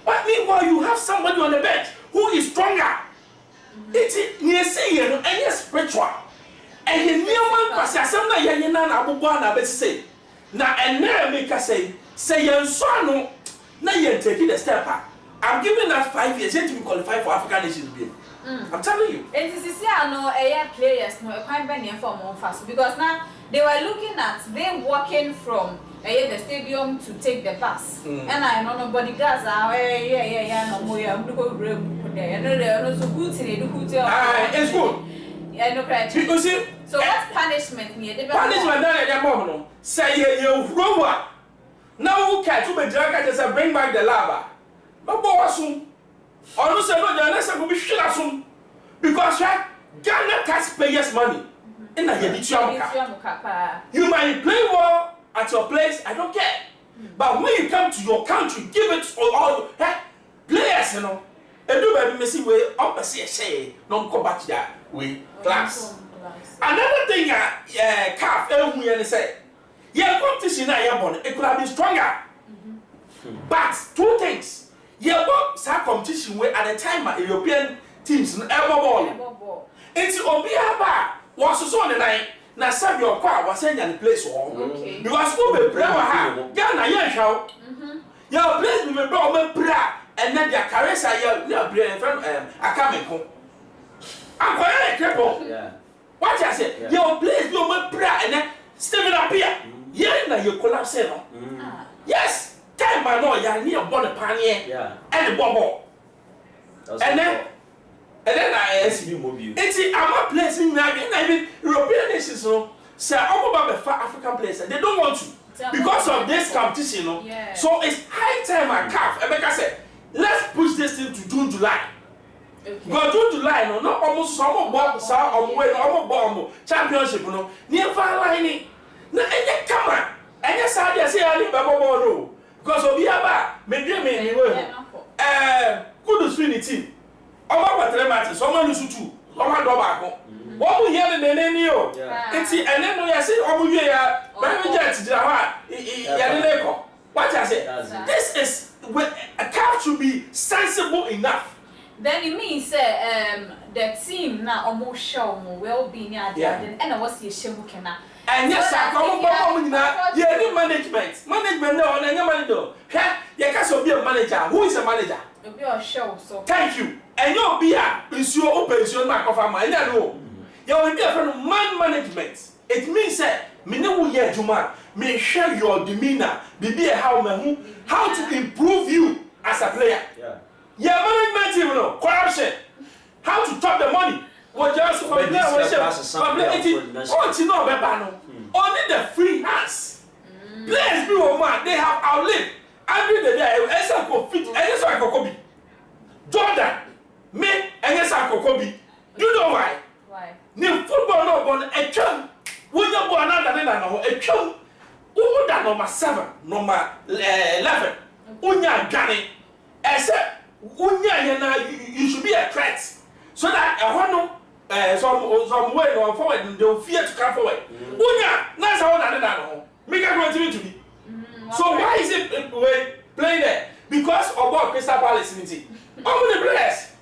Speaker 6: But meanwhile, you have somebody on the bench who is stronger. It's near saying, and yes, spiritual. And the new man was a summer Yanan Abuana, but say, now, and now make us say, young son, now you're taking a step up. I'm giving us 5 years yet to qualify for African Nations Game. I'm telling you.
Speaker 3: And this is here, no, players, no, a quite many for more fast because now they were looking at them walking from the stadium to take the bus. And I know nobody does. No more. I'm so good today.
Speaker 6: It's good.
Speaker 3: Yeah, no credit.
Speaker 6: Because
Speaker 3: so what's punishment here?
Speaker 6: Punishment that your mom say you robber. Now who catch you? But just bring back the lava. No more soon. Or no say no, the next will be shit soon. Because right, Ghana taxpayers' money. In the you might play well at your place, I don't care. But when you come to your country, give it all players, you know. And do baby messy way up a say, don't go back to that way. Class. Another thing, calf, and say, yeah, competition, it could have been stronger. But 2 things. Yeah, what competition where at the time European teams ever ball. It's Obiaba was so on the night. Now, some your car was saying the place home. Because who be brave, Ghana, yeah, your place will be brave, and then their carriers are your brain from a coming home. I'm quite a cripple. What I said, your place will be brave, and then Stephen Apia. Yeah, you collapse. Yes. Time by law, you're near Bonaparte and the bubble. And then I see you move you. It's a place in even European nations, say, all about the African players, they don't want to because of this competition. So it's high time I calf. Emeka said, let's push this thing to June, July. Go to line no almost some bob sa way almost bomb championship no near far line na enye kama enye sa dey say ali babo no because obi aba me dey me good swing team oba battle match so man lose two oba do baako wo mu here ne ni o enti ene no ya say omo wie ya ba me jet jira ha ya ne ko what I say this is a cap should be sensible enough.
Speaker 3: Then it means the team now almost show more well-being and I was here shemukena.
Speaker 6: And yes, I come on management. Management no and your manager. You can't be a manager. Who is a manager?
Speaker 3: You'll be a show, so
Speaker 6: thank you. And you'll be a your open your mark of a man. You will be a friend of man management. It means that me no year Juma, may share your demeanor, be how to improve you as a player. Yeah, management team no corruption. How to top the money? What just for the only the free hands. Players be man, they have outlived. Every day, Esa go fit, Esa go Kobe. Jordan, me, Esa go Kobe. You know why?
Speaker 3: Why?
Speaker 6: Ni football no born a chum. When you go another than a chum. Who that number 7, number 11. Unya Gani. Except you should be a threat. So that some way or forward, they will fear to come forward. Unya, that's how that make a continue to be. So why is it playing there? Because of what Crystal Palace in it. How many players?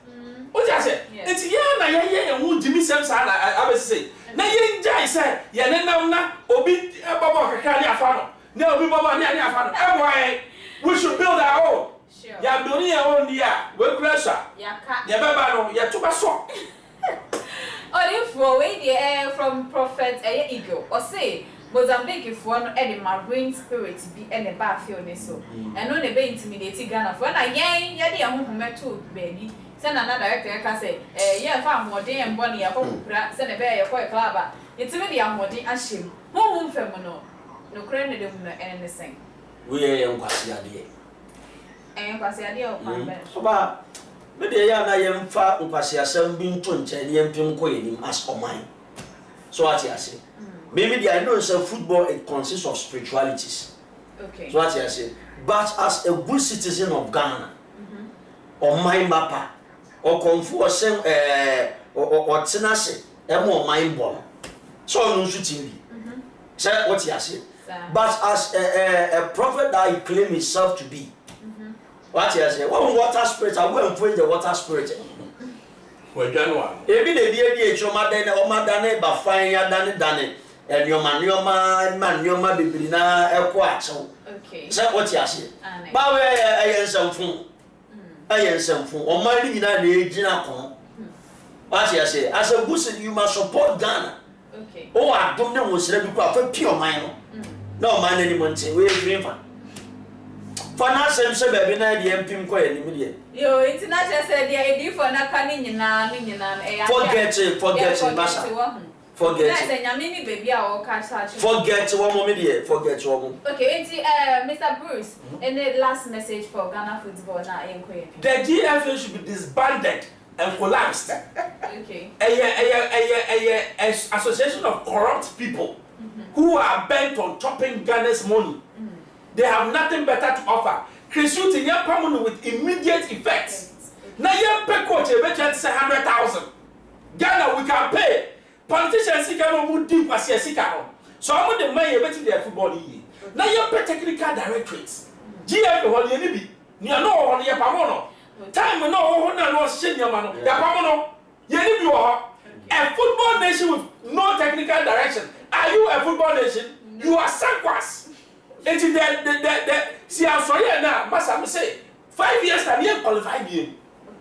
Speaker 6: What I say? It's yeah, who Jimmy Samson, I will say. Now, you say, yeah, Obi Baba Kakania Fano. No, we Baba Nia Fano. We should build our own. Ya building your own dia, we pressure. Ya baba no, ya tuba so.
Speaker 3: If we from Prophet Eagle or say Mozambique if one any marine spirit be any bad feel so. And no be intimidating Ghana for na yen ya dey ahun meto baby. Send another director can say yeah farm more day and bonny ya ko kura send be ya ko club. It's me dey amodi ashim. Who fem no kra ne dem no anything.
Speaker 5: We are kwasi ade.
Speaker 3: Kwasi ade o pan ben.
Speaker 5: Oba me dey ya na yem fa kwasi asem bi nto nche ne yem pim ko yenim as oman. So what you say? Maybe I know say football it consists of spiritualities.
Speaker 3: Okay.
Speaker 5: So what you say? But as a good citizen of Ghana, or my mapper, or confu or tenase, more mind ball. So no shooting. Say what you say. But as a prophet that he claims himself to be, what you say? What water spirit? I will put the water spirit.
Speaker 6: Well, January.
Speaker 5: Ebi de bi choma den o ma dane ba fan ya dane e nyoma bibiri na eko achew.
Speaker 3: Okay.
Speaker 5: Say what you say? Ba we ayensamfun. Ayensamfun. O ma ni nyina na ejina kon. What you say? As a good you must support Ghana.
Speaker 3: Okay.
Speaker 5: O adom ne wo sere bi kwa fa pure man no. Na o man ni monte we green fan. Fana sem se baby na de empim ko ya ni mi de.
Speaker 3: Yo, international said the idea for na kan nyina
Speaker 5: forget it basa. Forget it.
Speaker 3: Say nyame baby a o ka cha.
Speaker 5: Forget one moment here, forget one moment.
Speaker 3: Okay, Mr. Bruce, any last message for Ghana football na enkoye?
Speaker 6: The GFA should be disbanded and collapsed.
Speaker 3: Okay.
Speaker 6: A association of corrupt people who are bent on chopping Ghana's money. They have nothing better to offer. Create your permanent with immediate effects. Now you pay coach a better 100,000. Ghana we can pay. Politicians can move deep as a so I'm the money better their football league. Now you pay technical directorates. GF or the you know on your pamono. Time no no shit your man. Your pamono. You a football nation with no technical direction. Are you a football nation? You are sankwas. And the see I'm sorry now, Master say 5 years time you qualify game.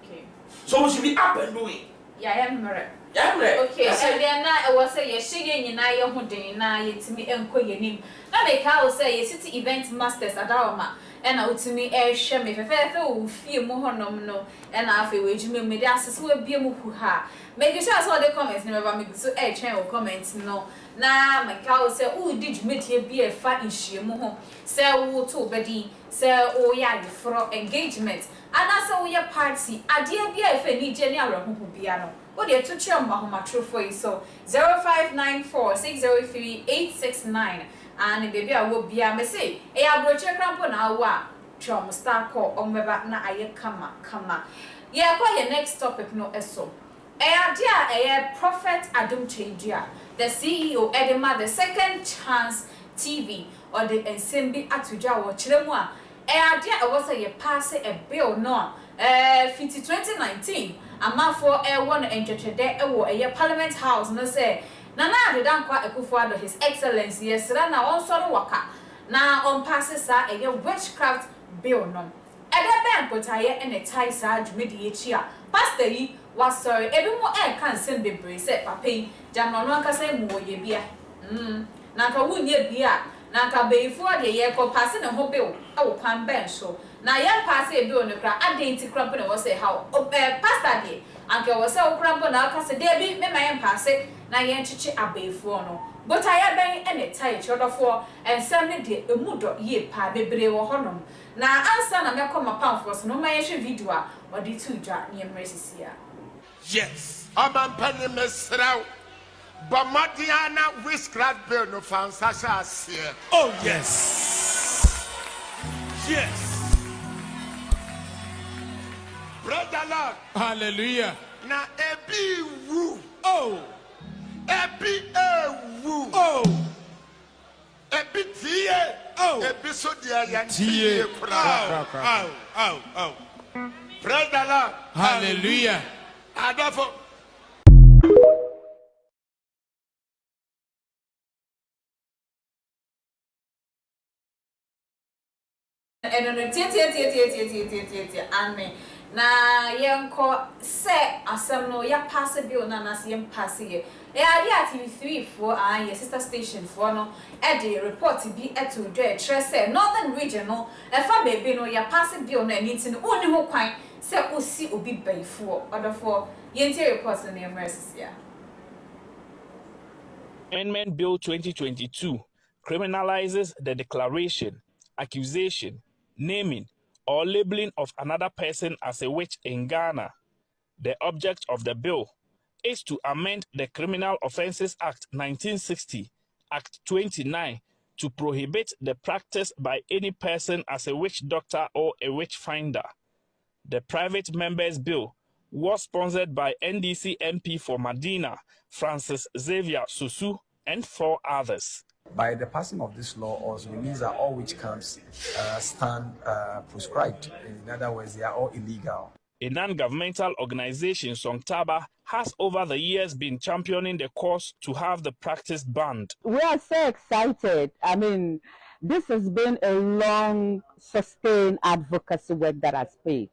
Speaker 3: Okay.
Speaker 6: So we should be up and doing.
Speaker 3: Yeah, I'm right.
Speaker 6: Yeah, right.
Speaker 3: Okay, and then I was say you shige nyina ye ho den na yetimi enko yenim. Na make how say you city event masters adawma. and I to me share me if fear more no and I feel which me the access will be who ha. Make sure all the comments never make so channel comments no. Na my cow say, oh, did you meet here be a fat issue more? Say, oh, too, Betty, say, oh, yeah, for engagement. And that's all your party. I dear be a any general who piano. What dear to chum Mahoma true for you so 0594 603 869. And baby, I will be a message. A brochure cramp on our chum star call on my back na I come. Yeah, quite your next topic no eso. A Prophet Adam Changia, the CEO Edema, the Second Chance TV, or the Ensemble Atuja or Chilemwa. I was a pass a bill no 2019. A month for one enter today a Parliament House no say. Nana de dan quite a kufuado His Excellency, yes, Rana on sort waka. Now on passes a witchcraft bill no. At that bank, but I and a tie sarge mediatia. Pastor ye was sorry, every more air can send the brace at Papi, Jamanoka say more ye beer. Naka would ye beer. Naka bay for the year for passing a whole bill. Oh, pan bench so. Now, young pass a bill in the crowd, I didn't crumpin' was say how. Oh, Pastor day. Uncle was so crumpin' now, cast a debby, me my pass it. Now, yan chichi a bay for no. But I have been any tight short of four and suddenly did a mood ye pa baby or honum. Now, answer na me come a pound for no my video or the two jack near Mercy here.
Speaker 7: Yes, I'm a penny miss out. But Madiana witchcraft bill no found Sasha here.
Speaker 6: Oh, yes. Yes.
Speaker 7: Brother Lord.
Speaker 6: Hallelujah.
Speaker 7: Now, Ebi woo.
Speaker 6: Oh.
Speaker 7: Ebi woo.
Speaker 6: Oh.
Speaker 7: Ebi tie.
Speaker 6: Oh.
Speaker 7: Ebi so dia yan
Speaker 6: Tie.
Speaker 7: Oh. Praise the Lord.
Speaker 6: Hallelujah.
Speaker 7: Adafo.
Speaker 3: And on the Amen. Na yanko say asem no ya pass bill na na se pass ye. TV3 for your sister station for no e dey report bi eto dwe tre say northern region no e fa baby no ya pass bill na ni tin oni ho kwan say osi obi baifo odofo yenti report na emergency ya.
Speaker 8: Amendment Bill 2022 criminalizes the declaration, accusation, naming, or labeling of another person as a witch in Ghana. The object of the bill is to amend the Criminal Offences Act 1960, Act 29, to prohibit the practice by any person as a witch doctor or a witch finder. The private members' bill was sponsored by NDC MP for Medina, Francis Xavier Susu, and 4 others.
Speaker 9: By the passing of this law also means that all witch camps stand proscribed. In other words, they are all illegal.
Speaker 8: A non-governmental organization, Songtaba, has over the years been championing the cause to have the practice banned.
Speaker 10: We are so excited. I mean, this has been a long, sustained advocacy work that has paid.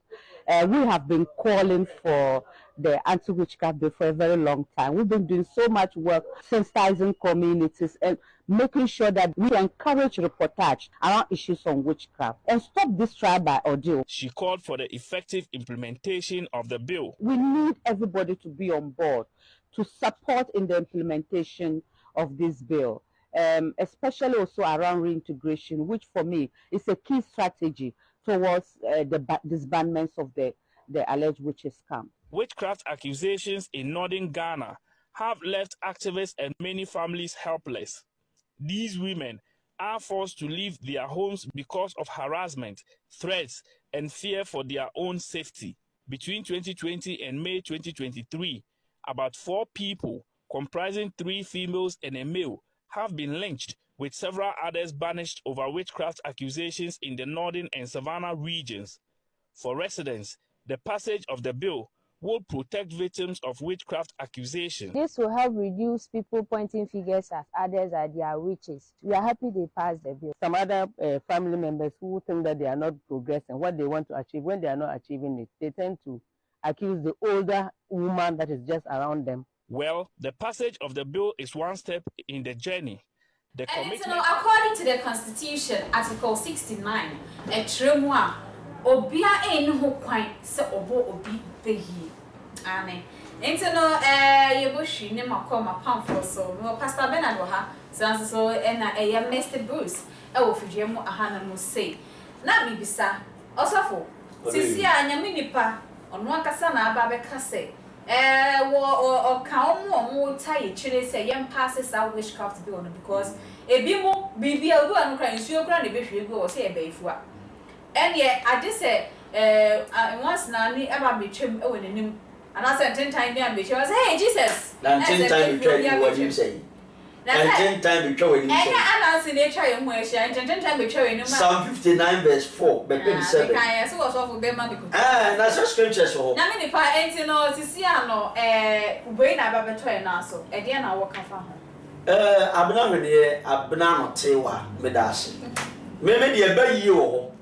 Speaker 10: We have been calling for the anti-witchcraft bill for a very long time. We've been doing so much work sensitizing communities and making sure that we encourage reportage around issues on witchcraft and stop this trial by ordeal.
Speaker 8: She called for the effective implementation of the bill.
Speaker 10: We need everybody to be on board to support in the implementation of this bill, especially also around reintegration, which for me is a key strategy towards the disbandments of the alleged witches camp.
Speaker 8: Witchcraft accusations in northern Ghana have left activists and many families helpless. These women are forced to leave their homes because of harassment, threats, and fear for their own safety. Between 2020 and May 2023, about 4 people, comprising 3 females and a male, have been lynched, with several others banished over witchcraft accusations in the northern and savannah regions. For residents, the passage of the bill will protect victims of witchcraft accusations.
Speaker 11: This will help reduce people pointing fingers at others as they are witches. We are happy they passed the bill.
Speaker 10: Some other family members who think that they are not progressing, what they want to achieve, when they are not achieving it, they tend to accuse the older woman that is just around them.
Speaker 8: Well, the passage of the bill is one step in the journey. The commitment.
Speaker 3: According to the Constitution, Article 69, a tremor, Obia ain't who quite so obi behi. Amen. Internal Yabushi, name a comma pamphlet, so no Pastor Bernard Waha, so and a Mr. Bruce, oh, Fujimo Ahana must say. Not me, Bisa, also for Sisia and Yaminipa, on one Casana Babe Casse. Or count more tie chile say young passes our witchcraft to be on because a bimo be a good and crying, so granny baby go say a bay for. And yet, I just say, once Nanny ever be trimmed over the name, and I said 10 times, and she was, hey, Jesus,
Speaker 5: 10 times you try what you say. 10 times you try what you say. And
Speaker 3: I see nature and where she and 10 times you try
Speaker 5: Psalm 59 verse 4, but 27.
Speaker 3: I saw us off with them.
Speaker 5: Ah, that's a scripture. So,
Speaker 3: now, many parents, you know, to see, I know, when I have a toy now, so again, I walk off.
Speaker 5: I'm not really a banana tewa, Medasi. Maybe a bay you.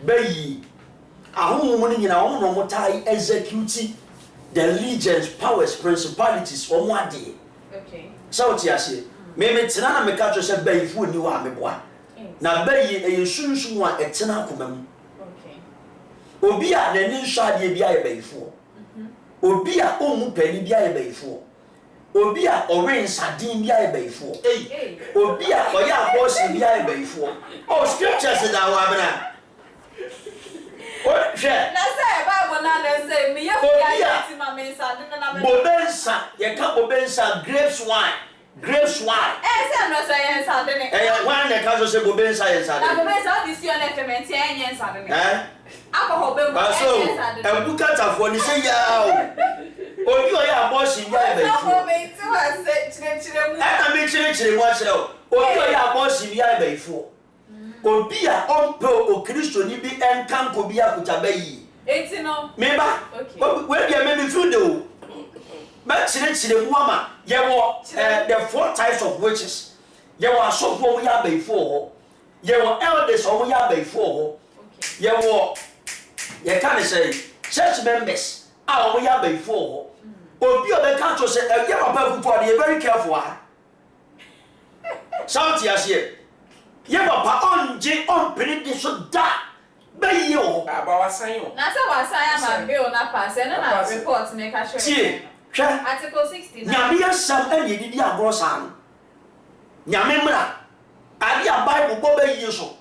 Speaker 5: Bay, a home money in our own motai executing the legions, powers, principalities on one day.
Speaker 3: Okay.
Speaker 5: So, Tiasi, maybe Tanana make out yourself bay food you are me one. Now, bay a soon want a tenakumum.
Speaker 3: Okay.
Speaker 5: Obia, the new shadi be I bay for. Obia, omu penny be I bay for. Obia, orange sardine be I bay for. Obia, or ya boss be I bay for. Oh, scriptures in our wabana. What? Share.
Speaker 3: Say, me,
Speaker 5: Bobensa, you can't Bobensa, grapes wine. Grapes wine.
Speaker 3: I'm not saying something.
Speaker 5: And one that comes to Bobensa is
Speaker 3: I'm this year, FM 10 years. Alcohol,
Speaker 5: but so, and look at her when you say, yeah. Oh, you are boss in your bay. I make sure watch out. Oh, you are boss in your bay for. Obia on pro Christo ni bi enkan ko bia kutabayi.
Speaker 3: Eti no.
Speaker 5: Meba. Where you make me feel do. But chire mu ama ye wo the 4 types of witches. Ye wo asofo ya bay for. Ye wo elders o ya bay for. Ye wo ye can say church members a o ya bay for. Obi o be kan to say e ye papa ku for dey very careful ah. Shout ya here. Ye papa on pretty so da be yo
Speaker 6: About saying.
Speaker 3: Na say wa say am bill na pass and na report make a show. Article 69.
Speaker 5: Nyame sam e ye didi agro san. Nyame mra. Ade a Bible bo be yi so.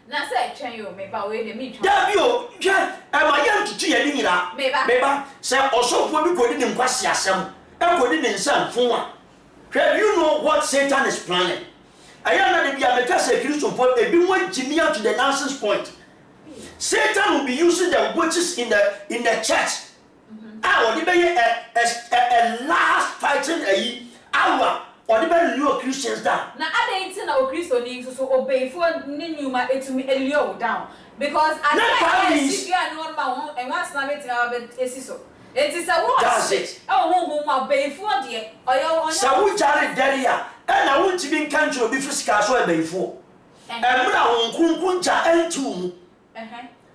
Speaker 3: Na say twen yo me ba we dey me twen.
Speaker 5: Da bi o, e ma ye ntutu ye ni nyira. Meba say osofo bi kodi ni nkwase asem. E kodi ni nsam fun a. You know what Satan is planning. I am not the American Christian for a bit more Jimmy to the nonsense point. Satan will be using the witches in the church. I will be a last fighting hour or the new Christians down.
Speaker 3: Now I didn't know Christian needs to obey for Numa to me a leo down because I see you are not and once now it's a it is a what?
Speaker 5: That's it.
Speaker 3: Oh, who obey for dear or your
Speaker 5: so we jarred Delia. And I want to be in country be physical so before. And now kunkunja entum.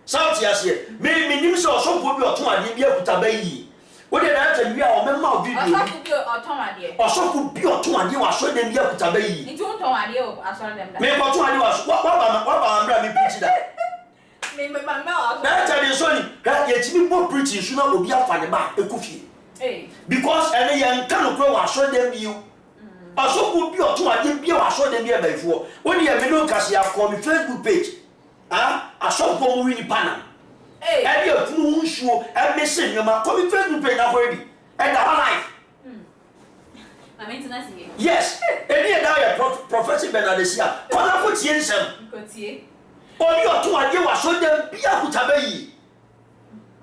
Speaker 5: South yes here. Me nim so put your tongue be able to be. What did I tell you our member video? Or so could be your tongue you are so them be able to be.
Speaker 3: Into tongue I saw them.
Speaker 5: Me what tongue was what I'm preaching that.
Speaker 3: Me my mouth.
Speaker 5: That tell you sorry. That yet me more preaching should not be up for the back a coffee. Because any young can grow I show them you. Also, would be or two, I didn't be a show them here before. When you have no cash, you have called me Facebook page. I saw for winning panel. And you're too sure, and missing your man coming Facebook page already. And our life.
Speaker 3: I mean,
Speaker 5: yes, and here now you're Professor Benadesia. Come on, put in some. Or you are two, I give show them be a kutabe.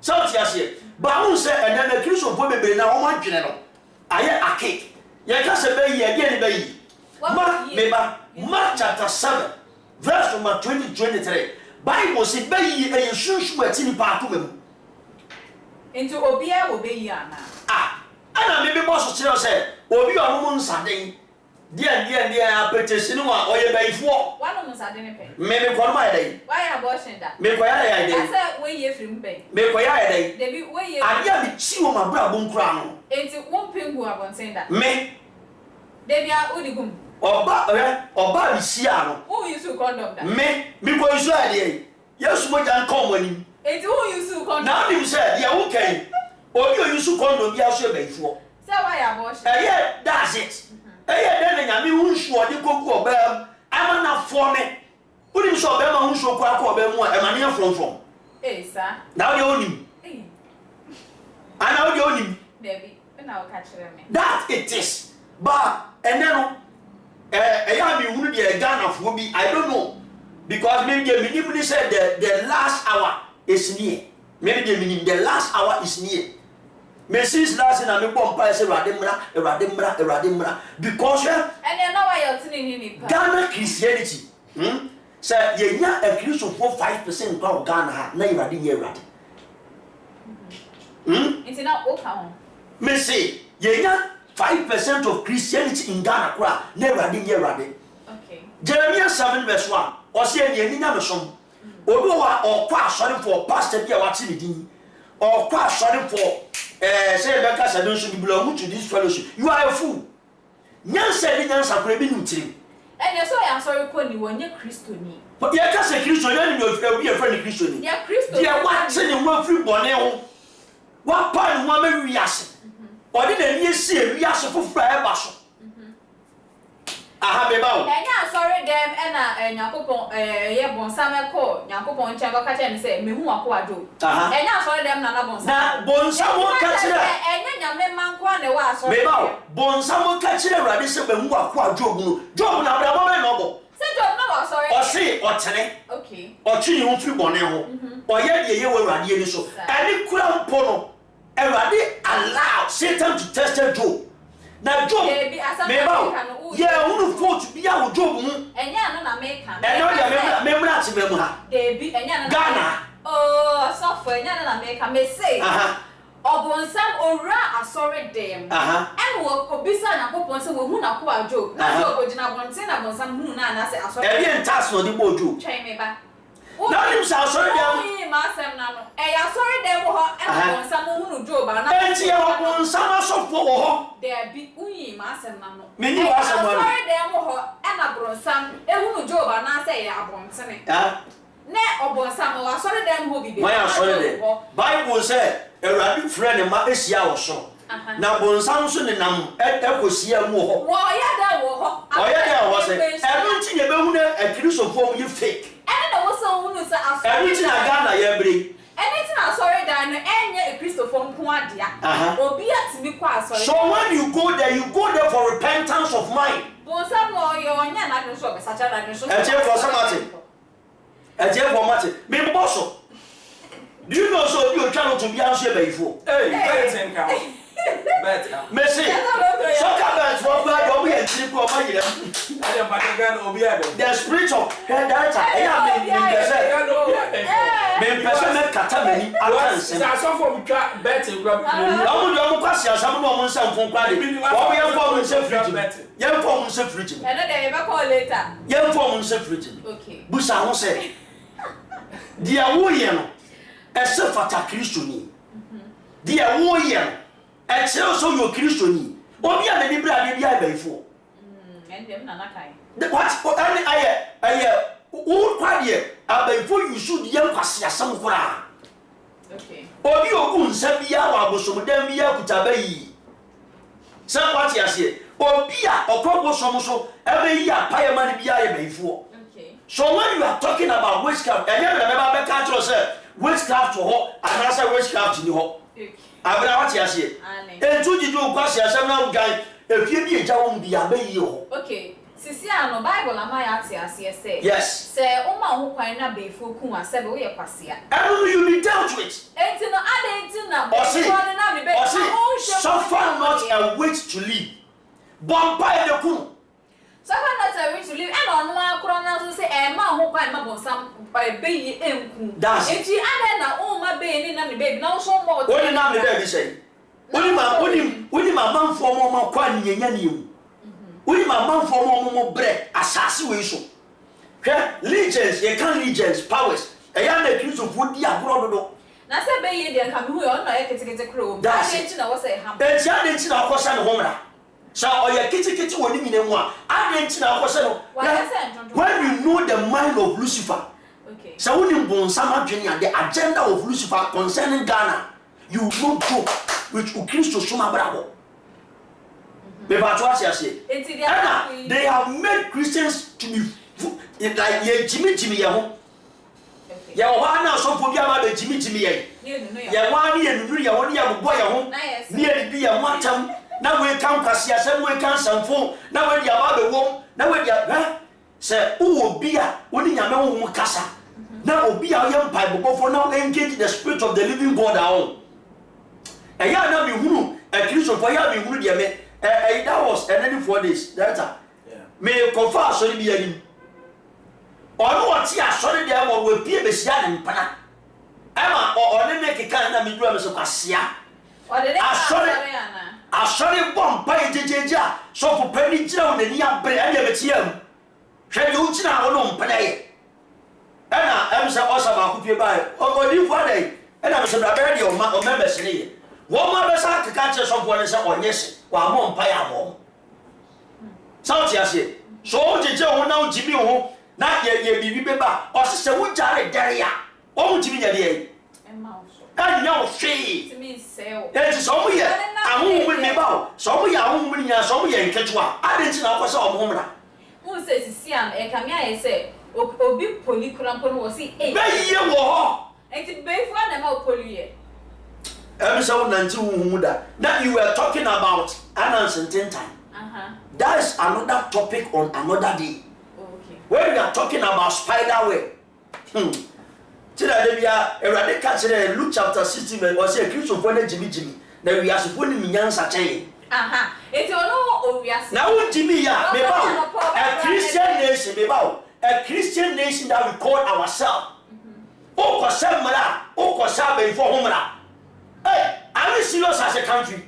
Speaker 5: So, yes, but I won't say, and then the Christian woman be now one general. I have a cake. You can say, again, baby. Mark chapter 7, verse number 20-23. Bible says, baby, and you should wait in Parkumum.
Speaker 3: Into Obia obey Yana.
Speaker 5: Ah, and I may be boss of say, Obi a woman Sunday. Dear, petition or your bay for.
Speaker 3: One of us I didn't pay.
Speaker 5: Maybe call my day.
Speaker 3: Why abortion that?
Speaker 5: Make why I
Speaker 3: said, wait ye from bay.
Speaker 5: Make why I day.
Speaker 3: They be way
Speaker 5: I be chew my brown crown.
Speaker 3: Into one pin who have saying that.
Speaker 5: Me.
Speaker 3: They be out Udigum.
Speaker 5: Oba bisia no.
Speaker 3: Who use condom that?
Speaker 5: Me go use ade. Yes mo jan come wani.
Speaker 3: It who use condom.
Speaker 5: Now him say, "Yeah, okay." Obi use condom bia so before.
Speaker 3: Say why abortion?
Speaker 5: Yeah, that's it. Then nyame hu sure de koku obam. Ama na for me. Unim so obam hu sure kwa obam mu e ma ne from.
Speaker 3: Sir.
Speaker 5: Now you onim. And now you onim.
Speaker 3: Baby, now catch me.
Speaker 5: That it is. But and then I am you the Ghana for me. I don't know. Because maybe the minimum said the last hour is near. Maybe the minimum the last hour is near. Mrs. last in a bomb price Radimra. Because
Speaker 3: and you know why you're telling me
Speaker 5: Ghana Christianity. Sir, you're not a Christian for 5% of Ghana. Now you are the year rat.
Speaker 3: It's not okay.
Speaker 5: Missy, you're not 5% of Christianity in Ghana. Never did year rat.
Speaker 3: Okay.
Speaker 5: Jeremiah 7 verse 1. Or say, you're not a son. Or quite sorry for Pastor Pia Watson. Or quite sorry for. Say because I don't should belong to this fellowship. You are a fool. Nyan said nyan sakure bi nutrim.
Speaker 3: And you so I am sorry ko ni wonye Christoni.
Speaker 5: But you can say Christian you no be a friend Christian.
Speaker 3: Yeah, Christian.
Speaker 5: Dia what say ni mo free bone ho. What pan mo ma wiase. Odi na ni esi wiase fofura e ba so. Aha be ba o.
Speaker 3: Enya sorry dem na Yakopon ye bonsam ko Yakopon nche go ka che ni say mehu akoado. Enya sorry dem na bonsam.
Speaker 5: Na bonsam wo ka kire.
Speaker 3: Enya nyame manko na wa sorry.
Speaker 5: Be ba o. Bonsam wo ka kire Awurade se mehu akoado no. Job na Abraham be no bo.
Speaker 3: Say Job na wa sorry.
Speaker 5: O se o tene.
Speaker 3: Okay.
Speaker 5: O twi ni ho free bone ho. O ye de ye wo Awurade ni so. Ani kura mpo no. Awurade allow Satan to test Job. Na Job meba ye unu vote bia wo Job mu
Speaker 3: enya no na meka
Speaker 5: enya ya memra ati memu ha
Speaker 3: debi enya no
Speaker 5: Ghana
Speaker 3: so for enya no na meka me say obonsam ora asori dem en wo obisa na popon se wo hu na ko a Job na Job ogina bonte na bonsam hu na na se asori
Speaker 5: e bi ntas no di bo Job
Speaker 3: twen me ba
Speaker 5: na nim sa asori dem
Speaker 3: yi ma sem na no e ya asori dem ho en bonsam hu no Job na
Speaker 5: enti ya bonsam asofo wo ho
Speaker 3: debi uyi ma sem na no
Speaker 5: me ni wa sem no
Speaker 3: asori dem ho en abonsam e hu no Job na se ya abontene ne obonsam wa asori dem ho bibi
Speaker 5: ma ya asori dem Bible say Awurade frɛ ne ma esia wo so na bonsam so ne nam ekosia mu ho
Speaker 3: wo ya da wo ho
Speaker 5: o ya da wo se eno nti ye behu na akrisofo mu ye fake
Speaker 3: ene na wo so hunu sa asori
Speaker 5: eno nti na Ghana ye bre
Speaker 3: ene ti na asori dan no enye akristofo nko adea obi atimi kwa asori
Speaker 5: so when you go there for repentance of mind
Speaker 3: bonsam no yo nya na do so be sacha na do so
Speaker 5: eje for mate me boso. Do you know so you try to be answer before?
Speaker 6: Hey, Bɛat.
Speaker 5: Messi. So come back for God, you be a trip of my year.
Speaker 6: I am Batagan Obia.
Speaker 5: The spirit of director. Me person katabeni alanse.
Speaker 6: Sa so for twa Bɛat grab.
Speaker 5: Amu kwasi asamu no mo nsam fon kwade. Wo be inform nse fridge. Ye inform nse fridge.
Speaker 3: And then they be call later.
Speaker 5: Ye inform nse fridge.
Speaker 3: Okay.
Speaker 5: Busa ho se. Dia wo ye no. Ese fata Kristoni. Dia wo ye no. E chere so yo Kristoni. Obi a na bibra de bia baifo.
Speaker 3: And them na nakai.
Speaker 5: What aye wo kwade abaifo you should ye kwase asam kura.
Speaker 3: Okay.
Speaker 5: Obi ogu nsa bia wa bosom dan bia kutabayi. Sa kwate ase. Obi a okobosom so ebe yi apaye man bia ye baifo.
Speaker 3: Okay.
Speaker 5: So when you are talking about witchcraft, and you remember the culture say witchcraft to ho, and answer witchcraft in ho. Abra what you say? And to do kwase asem na guy, if you be eja won bia be yi ho.
Speaker 3: Okay. Sisi ano Bible amaya ate ase say.
Speaker 5: Yes.
Speaker 3: Say o ma ho kwan na beefo ku ase be wo ye kwase a.
Speaker 5: And you be dealt with.
Speaker 3: Enti no ade na na me be.
Speaker 5: Suffer not a witch to live. Bompa de kun.
Speaker 3: Suffer not a witch to live. And on one corner so say e ma ho kwan ma bonsam be yi enku. Enti ade na o ma be ni na me baby na so mo.
Speaker 5: Oni na me baby say. Oni ma manfo mo ma kwa ni nya ni emu. Oni ma manfo mo bre asase we so. Hwe legions, ye can legions powers. E ya na Christopher di agoro dodo.
Speaker 3: Na se be yi de ka me hu yo na ye ketekete kro. Enti na wo say ham.
Speaker 5: Enti ade enti na akosa ne homra. So or your kitty when you know when you know the mind of Lucifer.
Speaker 3: Okay.
Speaker 5: So when you born some the agenda of Lucifer concerning Ghana, you will go which Ukristo Suma Bravo. They have made Christians to be like Jimmy Yaho. Yawana so for Yama Jimmy. Yawani and Yawania boy home near the one time. Now we come Cassia, some way can some phone. Now when you are the womb, now when you are say, oh, beer, when you know Casa. Now be our young pipe, but for now engage the spirit of the living God our and ya now be who a Christian for ya be who dear. That was and then 4 days. That's may confirm sorry be him. Or no what see sorry there will be a Messiah in Pana. Emma or the neck can be doing so Cassia. Or the sorry bomb pay JJ. So for penny down the near bread and never see him. Shall you now alone play? Anna, I'm so awesome. Who you buy or you for day? And I'm so very or members in here. One mother's heart to catch us someone is on yes, while mom pay a bomb. So, so did you know Jimmy home? Not yet, ye be back, or sister would tell Daria. Oh, Jimmy, and no, she means there's so many. I won't win about. So we are winning us, so we ain't catch one. I didn't know what's all woman.
Speaker 3: Who says Siam and Camilla say, O big polycrampon was see a war. And to pay for them out poly.
Speaker 5: Episode 19 that you were talking about announcing 10 time. That is another topic on another day.
Speaker 3: Okay.
Speaker 5: When we are talking about spider web. Luke chapter 16 or say Christian for Jimmy. Then we are supposed to be young Satan.
Speaker 3: It's all obvious.
Speaker 5: Now, Jimmy, a Christian nation, a Christian nation that we call ourselves. Oh, Kosamara, oh, Kosabe for Homera. Hey, are we serious as a country?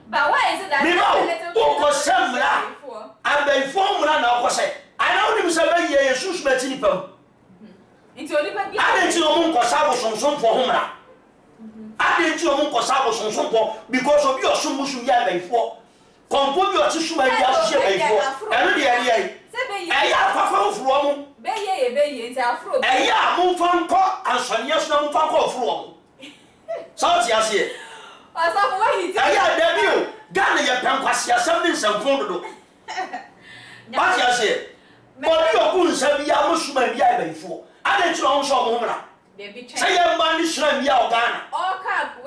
Speaker 3: But why is it that
Speaker 5: oh, Kosamara, I'm the formula now, Kose. I know him say, Jesus, Metinipum.
Speaker 3: It's only by
Speaker 5: I didn't know Kosabo some for Homera. I didn't know Kosabo some for because of your Sumushu Yabay for. Compose your tissue by Yabay for. And the idea. I have a phone from
Speaker 3: Bay, Afro.
Speaker 5: I am from Cock and Sonia's no phone from. So, yes, here. I have debut. Ghana, your Pampasia, something some phone. But yes, here. But your goons have the Amusman Yabay for. I didn't know some woman. Say your money, Slam Yao Ghana. All cut.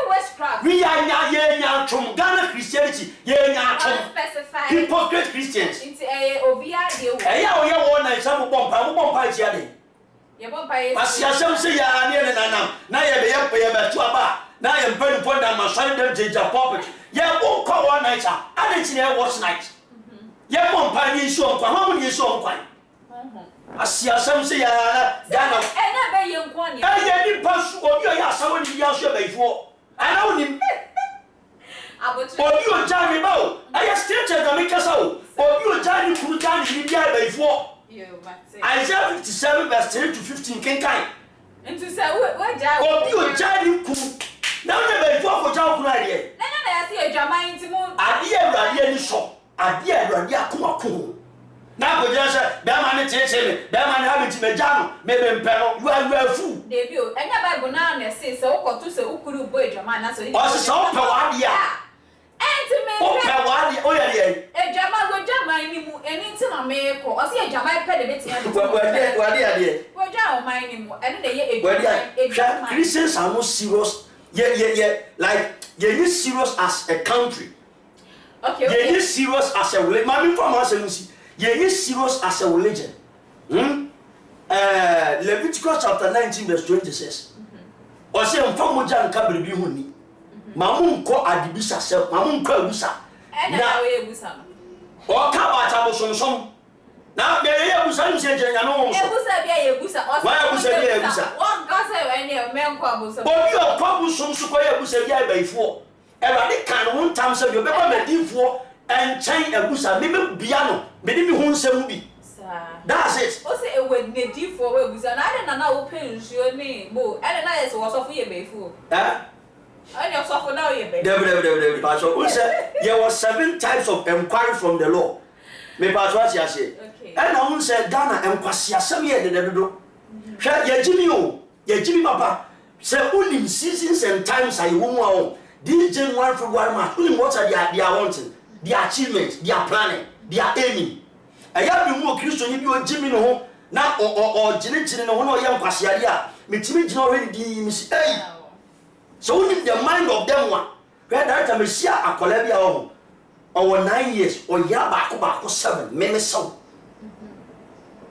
Speaker 3: Westcraft.
Speaker 5: We are young from Ghana Christianity, young
Speaker 3: specified
Speaker 5: hypocrite Christians.
Speaker 3: It's a Obia.
Speaker 5: I one night, some bomb party.
Speaker 3: Your bomb pie.
Speaker 5: As some say, I near an anam. Now you're up to a bar. Now you're burning point down my son, them change your pocket. Yeah, won't call one night. I didn't see what's night. Yeah, one pie is so how many is so quite. As some say, Ghana,
Speaker 3: and I bet you one.
Speaker 5: I didn't pass what you are someone years before. I know him. Or you are Johnny Bow. I still tell the makers out. Or you are Johnny Kutan in the before. Isaiah 57 verse 10 to 15 can kind.
Speaker 3: And to say, what
Speaker 5: or you are Johnny Cool. Now never before for John Kunadia.
Speaker 3: Then I see a Jama into moon.
Speaker 5: I dear Radia shop. I dear Radia Kumaku. Now, but just Berman takes him, Berman having to be Jam, maybe Impero, you are a fool.
Speaker 3: Debut, and your Bible now says so, or to say, who could boy Jama, so
Speaker 5: also Pawadia.
Speaker 3: And to me,
Speaker 5: oh, yeah,
Speaker 3: a Jama will Jama, and into my miracle, or see a Jama pedibit. Well, Jama, my name, and they
Speaker 5: Christians are not serious. Yeah, like, you're serious as a country. Okay, you're serious as a religion. Mammy from us, you're serious as a religion. Leviticus chapter 19, verse 20 says, or say, I'm from Mojan Cabri Huni. Mamun ko adibisa se mamun ko abusa
Speaker 3: na we abusa
Speaker 5: o ka ba ta bo sonson na be ye abusa ni se je nya no so
Speaker 3: abusa bia ye abusa o ka se we ni me ko abusa
Speaker 5: o bi o ko abusa so ko ye abusa bia baifo e ra de kan won tam se bi be ba medifo en chen abusa me be bia no me ni mi hu nsem bi that's it
Speaker 3: o se e we medifo we abusa na de na wo pen nsuo ni bo e na ye se wo so fu ye baifo And you suffer now, you baby.
Speaker 5: The Pastor, who said there were 7 types of inquiry from the law. Me Pastor, what you say? And I won't say Ghana and Kwasia, some year the do. Share your Jimmy Papa. Say only seasons and times I won't. This January, February, March, only what are they are wanting, their achievements, their planning, their aiming. I have been more Christian if you are Jimmy no now or Jimmy no one or young Kwasia. Me Jimmy already miss. So only the mind of them one. Where that time is here a Colabia or 9 years or Yabako 7, maybe so.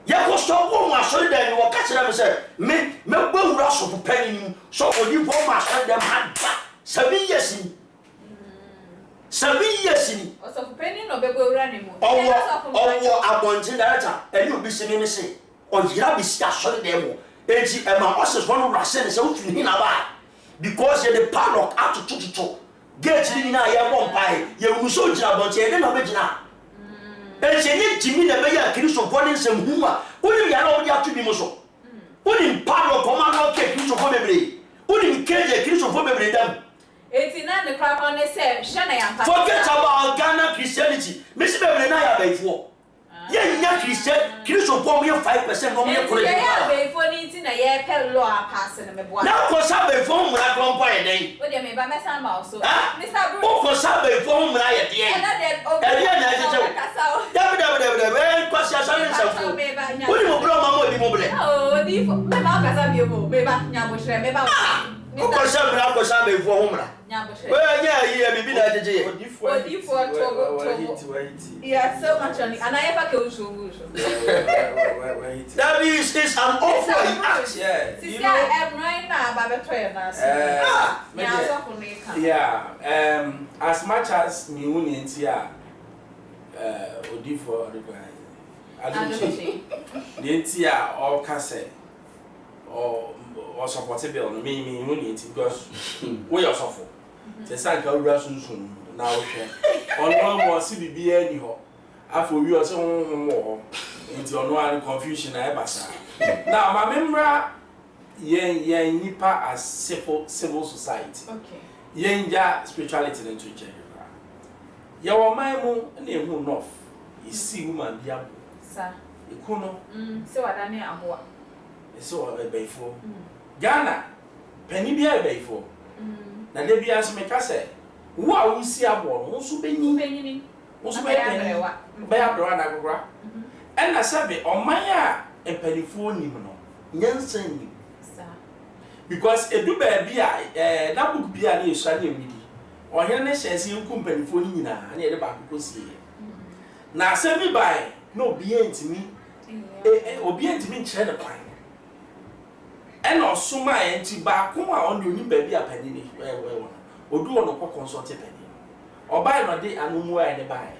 Speaker 5: Yako stop one was sorry then you catch them say, me will rush for penny, so for you for my son them had 7 years in 7 years in.
Speaker 3: Or so penny no be running.
Speaker 5: Or I wanted that, and you'll be saying me say, or Yabi sorry them. And my horses one of my sons out to him about. Because you're the padlock up to 2 get in a one pie, you will so about your original. And she didn't Jimmy the Mayor, Christ of Bonnets and Huma. Wouldn't you already have to be Mosso? Wouldn't padlock command or take Christ of Homebray? Wouldn't care the Christ of Homebray them?
Speaker 3: 89 the crap on the same, Shana.
Speaker 5: Forget about Ghana Christianity. Miss Beverly and I are before. Yeah, Christian, Christ of Bomb 5% no more correct.
Speaker 3: Yeah, before needing a year per law passing a boy.
Speaker 5: Now, for Saturday phone when I come by a day.
Speaker 3: What do you mean by my son also?
Speaker 5: Mr. Bruce, for Saturday phone when I at the end. What do you blow my money?
Speaker 3: Oh, the Marcus of you, baby, Yabush,
Speaker 5: who can sell me up for Saturday for home? Well, yeah, maybe that is it.
Speaker 3: Yeah, so much on it, and I ever go to
Speaker 5: that is an awful act.
Speaker 3: Yeah, I'm right now by the train.
Speaker 6: Yeah, as much as me union here, Odi for the guy. I don't the all cassette or supportable me union because we are suffering. The Sanka Rasun now on one more CBB anyhow. After we are so more into no confusion. Now, my member, yen nipa as civil society. Okay. Yen ja spirituality into general. Your maimu name who north. You see woman be able.
Speaker 3: Sir.
Speaker 6: You kuno.
Speaker 3: So I don't know.
Speaker 6: So a bay for Ghana. Penny be a bay for. Na de bia so meka se wo a wo si abo no so benyi wo so benyi ba ya bro na gogora en na sabe oman a empanifo nim no nyansan nim because edu ba bia na book bia na yesu na emidi ohene ne hyense nku empanifo ni nyina na ye de ba kokosie na sabe bai no obi entimi obi entimi nkyere ne kwan and also my anti back on the new baby a penny. Or do on a consult penny. Or buy no day and no more and buy.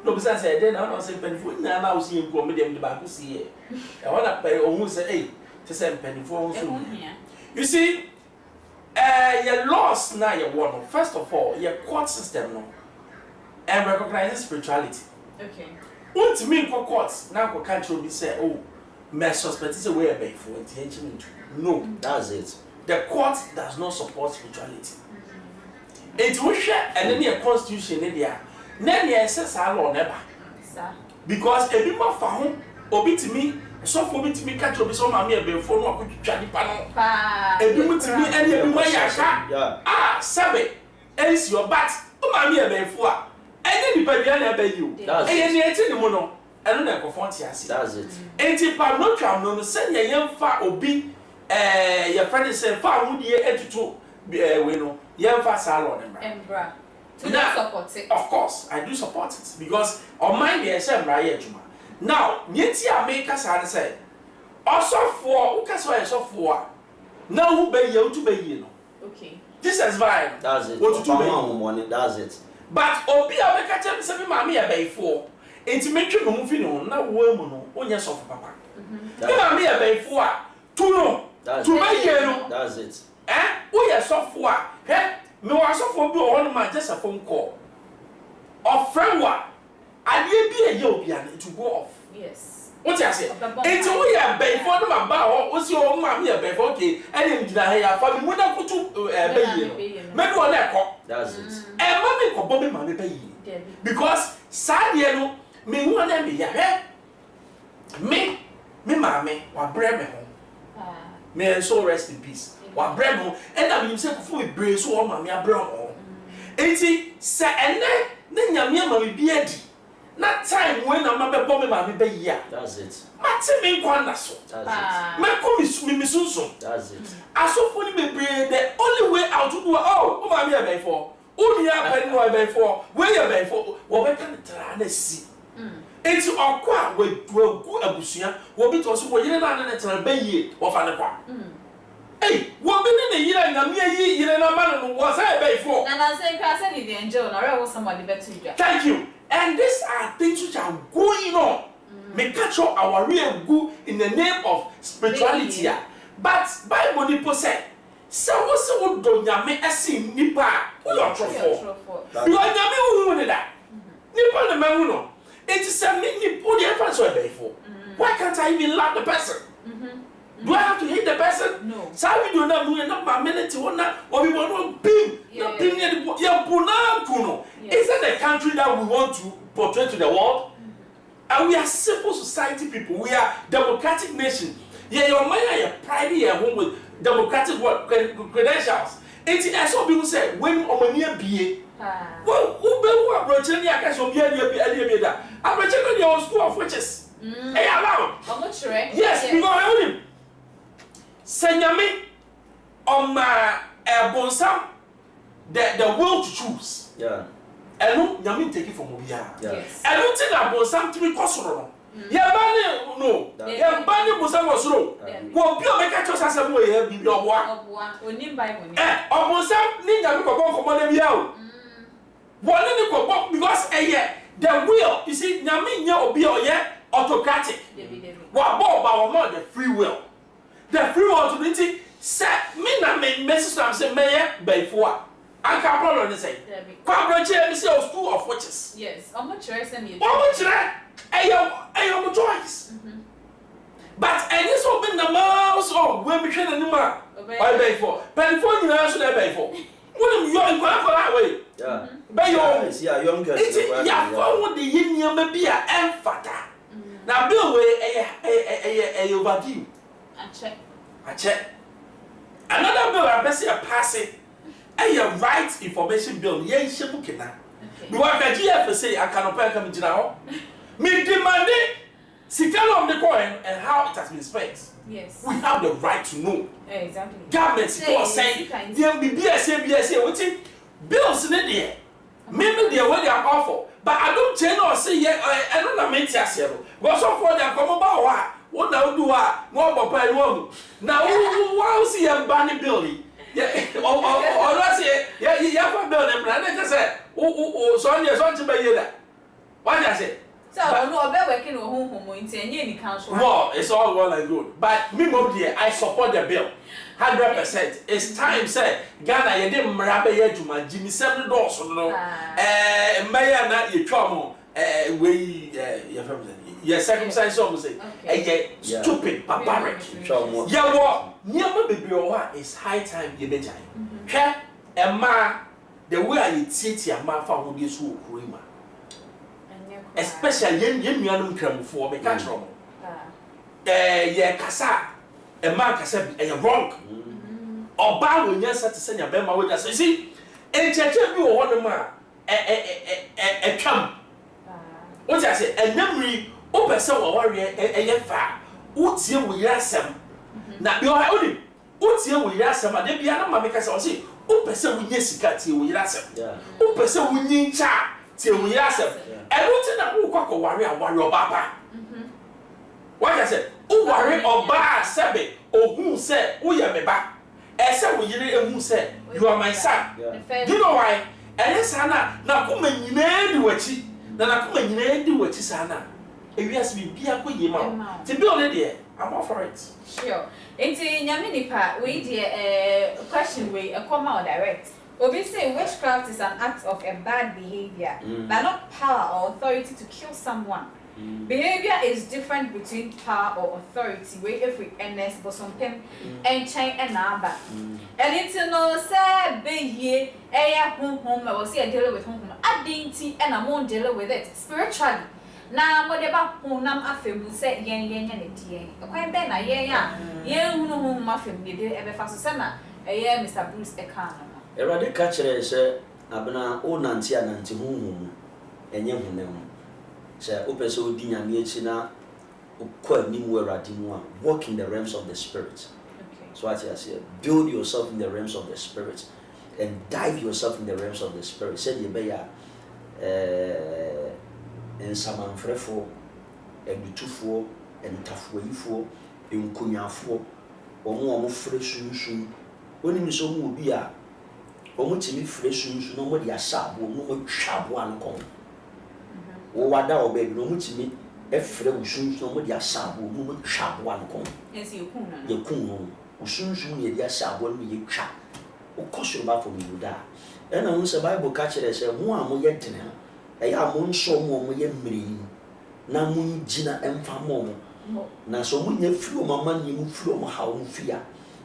Speaker 6: No, besides, I didn't know say penny for now, see him come with the back to see it. I want to pay almost say, to send penny for you see, your loss now, your one. First of all, your court system no and recognizes spirituality. Okay. What mean for courts now? Can't you be say, oh, my suspect is away by for intention. No, that's it. The court does not support spirituality. It will share and then your constitution in there. Then you says our law never. Because a bit more for home, or to me, so for me to me catch up with some mammy before no could try the panel. A bit to me and you way ah, Sabe, else your bat, oh mammy before. And then the baby obey you. That's it. Mono. I don't know if that's it. And if I'm not trying to send a young far or be your friend said, far would ye enter to be a winner, young fast salon and bra. Support it. Of course, I do support it because on my dear Sam Raya Juma. Now, Yetia make us say, also for who can say so for now who be you to be you. Okay, this is fine. That's it. What to do? That's it. But Obia make a tell me, mammy, a bay for. It's making you moving on, now woman, on your sofa, papa. Mammy, a bay for. To know, to buy yellow. That's it. Eh? We are software. Eh? No, I saw for one man just a phone call. Of friend what? I did be a European to go off. Yes. What you say? It's we are bay for them about what's your mammy a bay for okay, and in Jaya, for the mother put to bay. Maybe one that
Speaker 5: That's it.
Speaker 6: And mommy for Bobby Mammy pay. Because Sadiano, me one and me, mammy, or bread home. May I so rest in peace. What bread home, and I mean, say before we brace one mammy a brown home. 80 say and then Yammy be ready. Not time when I'm a bomb mammy be ya.
Speaker 5: That's it.
Speaker 6: Maximum Quanaso.
Speaker 5: That's it.
Speaker 6: My commiss Mimisuso.
Speaker 5: That's it.
Speaker 6: I saw for me the only way out to do oh, mammy a bay for. Only I pay no bay for. Where you bay for? What can the see? It's our qua with good abusia. What bit was what you didn't understand bay or Fanaqua. Hey, what been in the year and a mere year and a man was I bay for?
Speaker 3: And I say, I said, the angel, or was somebody better.
Speaker 6: Thank you. And these are things which are going on. May catch up our real good in the name of spirituality. But Bible people say, so what's the wood don't yame a sin nipa who are truthful. You are yame who wanted that. Nipa the man. It is a mini put the entrance way for. Why can't I even love the person? Do I have to hate the person?
Speaker 3: No.
Speaker 6: So we do not move enough my minute to one or we want to ping. Not ping kuno. Is that the country that we want to portray to the world? And we are civil society people. We are democratic nation. Yeah, your mind are pride here home with democratic credentials. It's as some people say when on near BA. Well, who are approaching the account of the approaching your school of witches. Hey, allow.
Speaker 3: I'm not sure.
Speaker 6: Yes, you know him. Senyame on my bonsam the will to choose.
Speaker 5: Yeah.
Speaker 6: And no, Yamin take it from Obia.
Speaker 5: Yes.
Speaker 6: And don't think that bonsam to be costro. Yeah, banning no. Yeah, banning bonsam was low. Well, pure make a choice as a way, be your one.
Speaker 3: Only by one.
Speaker 6: Or bonsam, Ninja go come on the yao. One in the co because a year, the will, you see, Yamin, your be or yet autocratic. What about more the free will? The free will to be set me na me message am say mayor by for I can problem say kwabro che me say school of witches.
Speaker 3: Yes, I'm not sure say me.
Speaker 6: I'm sure I choice. But and this will be the mouse or when we train anima by by for but for you na so by for when you are going that way.
Speaker 5: Yeah.
Speaker 6: By your
Speaker 5: yeah, younger.
Speaker 6: it's yeah for the yin me be a emphata. Now bill way a overdue. I check. Another bill I best a passing. A right information bill. Yeah, she book it now. Because the GF say I cannot pay coming to now. Me demand it. Signal on the coin and how it has been spent.
Speaker 3: Yes.
Speaker 6: We have the right to know.
Speaker 3: Exactly.
Speaker 6: Government saying the BSA, what it bills in there. Maybe they are what they are awful. But I don't change or say, yeah, I don't know, make it. But so for them, come about what now do I? More about one. Now, why see a banning building? Yeah, or let's say, yeah, you have a building, and I just said, oh, so you're going to buy that. What did I say?
Speaker 3: So, I'm not working at home in any council.
Speaker 6: Well, it's all well and good. But me, I support the bill. 100%. It's time, say, Ghana, you didn't rabbi yet to my Jimmy 7 doors, no. Maya, not your trouble. We, your circumstances almost say, stupid, barbaric. Yeah, what? Never baby is high time you better. Okay, and ma, the way I sit here, ma found this who creamer. Especially young crumb for me, catch wrong. Yeah, Cassa, a man Cassa, and you're wrong. Or bow when you're such a senior member with us. You see, and check you one man, a chum. What I say, a memory, open some warrior, a fire. What's here with your sam? Now, you are only. What's here with your sam? And then be another because I say, open some with yes, cat here with your sam. Open some with your child till we ask them. And what's in that who cock a warrior, papa? What I said, who warrior or bar, Sabby, or who said, we are me back. And so we who said, you are my son. You know why? And yes, Hannah, now come and you know what she. Then I come and you do what is Anna. If you ask me, be a good man. To build it, I'm all for it.
Speaker 3: Sure. Into Yaminipa, we dear question way a comma or direct. Obviously, witchcraft is an act of a bad behavior, but not power or authority to kill someone. Behavior is different between power or authority. We if we NS but some pem and chain and number. And it's no say be ye home I will see a deal with home. I didn't and I won't deal with it spiritually. Now whatever honam afem say yen quite ben a yen who home muffin you did ever fast sana Mr. Bruce Ekan.
Speaker 5: A radical catcher say Abana o nanti ananti home and yen say open so dinya miechina ukwa nimu eradimu walk in the realms of the spirit. Okay. So what I say, build yourself in the realms of the spirit and dive yourself in the realms of the spirit. Said you beya en samanfrefo edutufo entafuifo enkunyafo omo fresunsun oni mi so mu obi a omo timi fresunsun no mo dia sabo no mo twabo ankon wo wada obe no mo timi efre usunsun no mo dia sabo no mo twabo ankon esi yekun no usunsun ye dia sabo no ye twa okoso ba fo mi da e na unse bible ka kire se ho a mo ye tene eya mo nso mo ye mmiri na mo ngina emfa mo na so mo nya firi o mama ni mo firi o mo ha o fia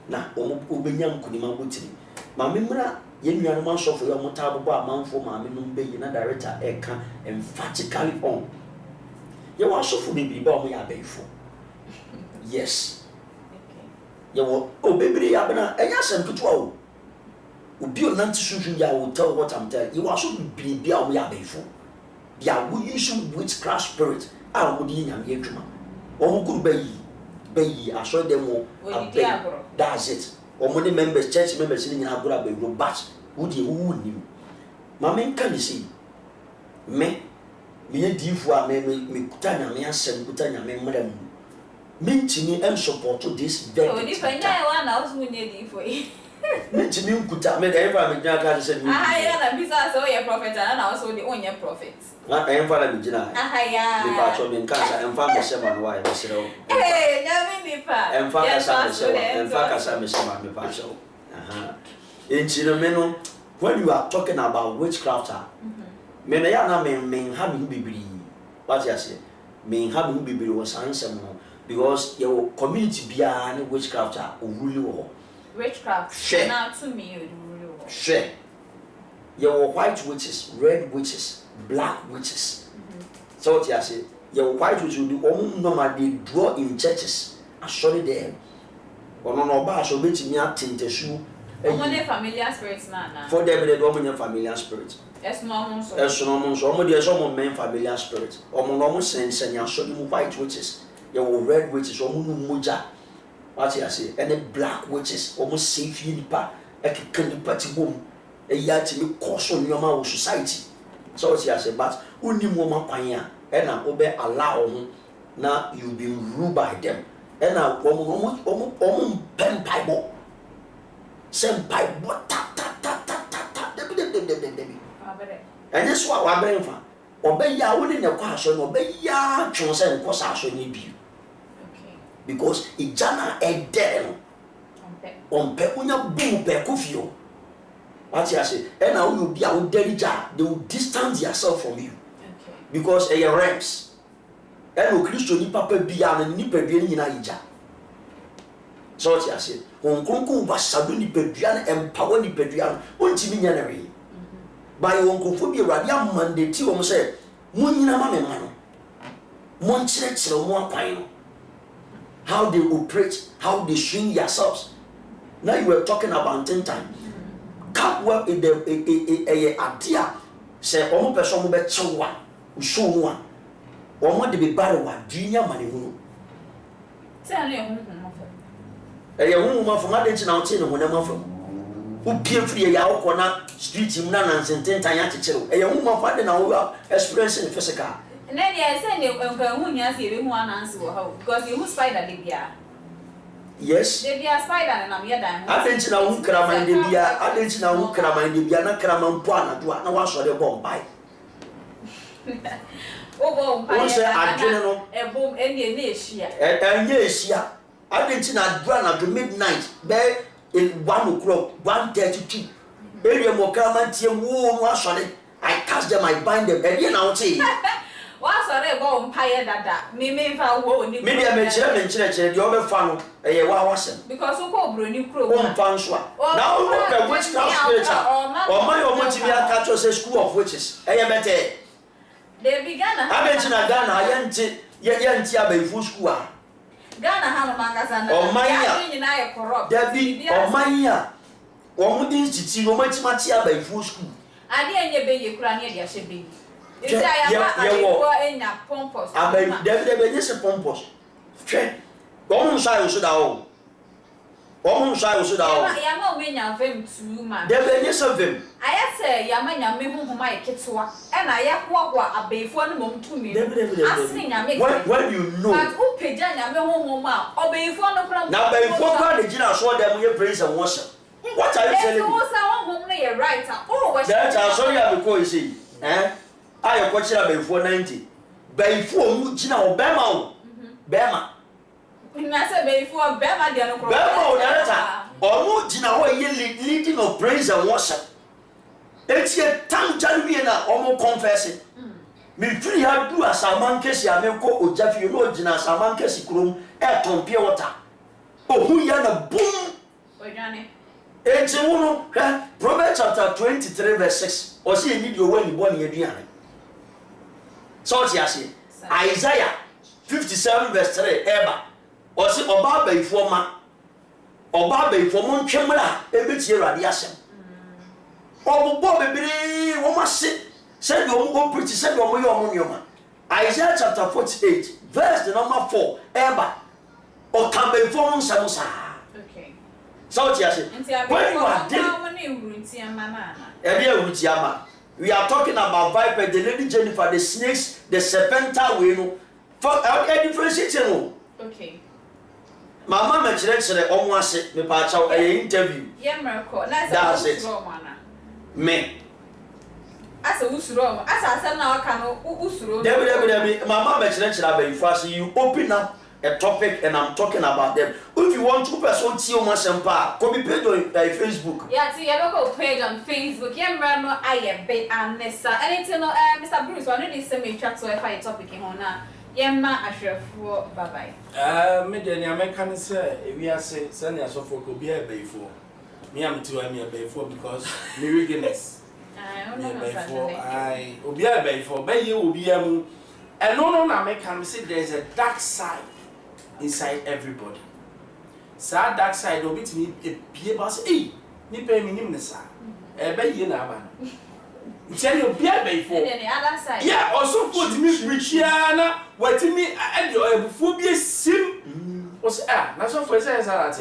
Speaker 5: na o mo obenya nkunima botiri ma memra ye nnuano ma sofo yo mo taabo amanfo ma me no beyi na director eka emphatically on ye wa sofo bibiri ba o mo ya beifo yes ye wo o bibiri ya bana enya semtutu o obi o nanti sunsun ya o tell what I'm telling you wa so bibiri bia o mo ya beifo ya we use witchcraft spirit a wo di nyam ye dwuma o mo kuru bayi aso dem o that's it o mo members church members ni nyina agora bayi but wo di wo nim ma men kan si me ye difu a me kutanya me asem kutanya me mram mentini em support this very
Speaker 3: o di fanya wa na osu nye difu
Speaker 5: mentini nkuta me dey fa me gina ka se ni
Speaker 3: ya na bisa so ye prophet na also the onye prophet
Speaker 5: na em fa la me gina
Speaker 3: ya
Speaker 5: me pa cho me kansa em fa me se man wa e se ro
Speaker 3: nyame ni pa
Speaker 5: em fa ka sa me se wa em fa ka sa me se man me pa cho enchino me no when you are talking about witchcraft me na ya na me ha me bibiri what you say me ha me bibiri was answer no because your community bia ni witchcraft o really wo
Speaker 3: witchcraft now to me you really wo
Speaker 5: share your white witches, red witches, black witches. So what you say your white witches will do normally draw in churches actually there ono no ba so betimi atentesu
Speaker 3: Omone familiar spirits na.
Speaker 5: For them they do familiar spirits.
Speaker 3: Yes no mo so.
Speaker 5: Yes no mo so. Omo dey so mo men familiar spirits. Omo no mo sen ya so the white witches. Your red witches omo no moja. What you say? Any black witches omo safe nipa ekeka nipa ti bom. E ya ti me cause on your ma society. So what you say but uni mo ma kwan ya e na obe allow ho na you been ruled by them. E na omo pen bible. Senpai ta debi. And that's what we're being for. Obey ya wouldn't your question, obey ya chosen cause I need you. Okay. Because it jana a dead on pecunia boom pecufio. What you say? And now you'll be out there, they will distance yourself from you. Okay. Because a ranks. And no Christian ni papa beyond ni peduan in Aija. So what you say? Onkonko wasadu ni peduan empower ni peduan ontimi nyanare by onkonfo bi radia mandate o mo say munyina ma mema no mon chire mo akwan no how they operate, how they swing yourselves. Now you were talking about 10 time can't work in the idea say omo person mo be chewa show no omo de be bare wa dunya mane hu
Speaker 3: say na
Speaker 5: e hu ma fo ade na oche ne ho na ma fo u pie free ya wo na street mu na nansenten tan ya chechero e hu ma fo ade na wo experience in physical
Speaker 3: na dia say ne nkan hu nya say be hu anansi wo ha because you spider de bia
Speaker 5: yes
Speaker 3: de bia spider na me dan
Speaker 5: ade na hu kraman de bia ade na hu kraman de bia na kraman po anado na wa so de bomb bai
Speaker 3: o bomb bai
Speaker 5: o say adwene no
Speaker 3: e bomb ene na ehia
Speaker 5: enye ehia ade na adwa na do midnight be in 1 o'clock 1:32 area mo kraman tie wo no asore I catch them, I bind them. And you know, say,
Speaker 3: What's a go umpire that me fa wo ni.
Speaker 5: Maybe I mention the other fan a wasn't.
Speaker 3: Because you go brony crow.
Speaker 5: One fanswa. Now look at witchcraft spiritual. Or my Omotimia catch school of witches. I am better.
Speaker 3: They began
Speaker 5: I mentioned a gun, I yanti a full school.
Speaker 3: Ghana have a magazine.
Speaker 5: Oh, my
Speaker 3: corrupt.
Speaker 5: There be or my year. One would see much matia by full school.
Speaker 3: I didn't be your cranny, yes, be. If I am a pompous, I bet there is a pompous.
Speaker 5: Woman shy should have. Woman shy should have.
Speaker 3: I am not winning of him too, man.
Speaker 5: There is of him.
Speaker 3: I say, Yamana, me whom my kids were, and I have what a bay for the moment to me.
Speaker 5: When you know,
Speaker 3: but who paid Jana, me home, or bay for the problem.
Speaker 5: Now, by 4 the general saw them with praise and worship. What are you telling me?
Speaker 3: Only a writer. Oh,
Speaker 5: that's how sorry I will you see. I am watching about 490. By 4 Gina Obama. Bema.
Speaker 3: I said before Bema, the other
Speaker 5: Bema, or Gina, leading of praise and worship. It's yet time January almost confessing. Me free have do as a man case, I may go or Jeff, you know, Gina, as a man case, room, air from pure water. Oh, who yana boom. It's a woman, Proverbs chapter 23, verse 6. Or see, you need your way, born in your so, Isaiah 57, verse 3, Eba. Or see, Oba by former, Oba by former Chamberlain, a bit here at the Assam. Oh, Bobby, woman said, you won't pretty, said, your Isaiah chapter 48, verse the number 4, Eba. Or come by former Samosa. So, when you are dead, we are talking about viper, the lady Jennifer, the snakes, the serpenta, we know. For a different
Speaker 3: okay.
Speaker 5: Mama mentioned almost me patch out an interview. That's it. Me.
Speaker 3: As a usuro, as I said now, can usuro.
Speaker 5: Debbie, Mama mentioned about first you open up a topic and I'm talking about them. If you want 2 person see you must empower, come be paid on Facebook.
Speaker 3: Yeah, see, you local page on Facebook. Yeah, man, no, I am big and Nessa. Anything, Mr. Bruce, one of these semi chat so if I topic in honor. Yeah, man, I should for bye bye.
Speaker 6: Me, I can say, we are saying, send us off for could be a bay for. Me, I'm to a bay for because me weakness. I will be a bay for, but you will be a moon. And no, I can say there's a dark side inside everybody. Sad dark side will be to me a peebus. Eh, me pay me name the sir. A bay in a man. Tell you, be a bay for
Speaker 3: the other side.
Speaker 6: Yeah, also put me Richiana, what to me and your phobia sim was that's what for says. A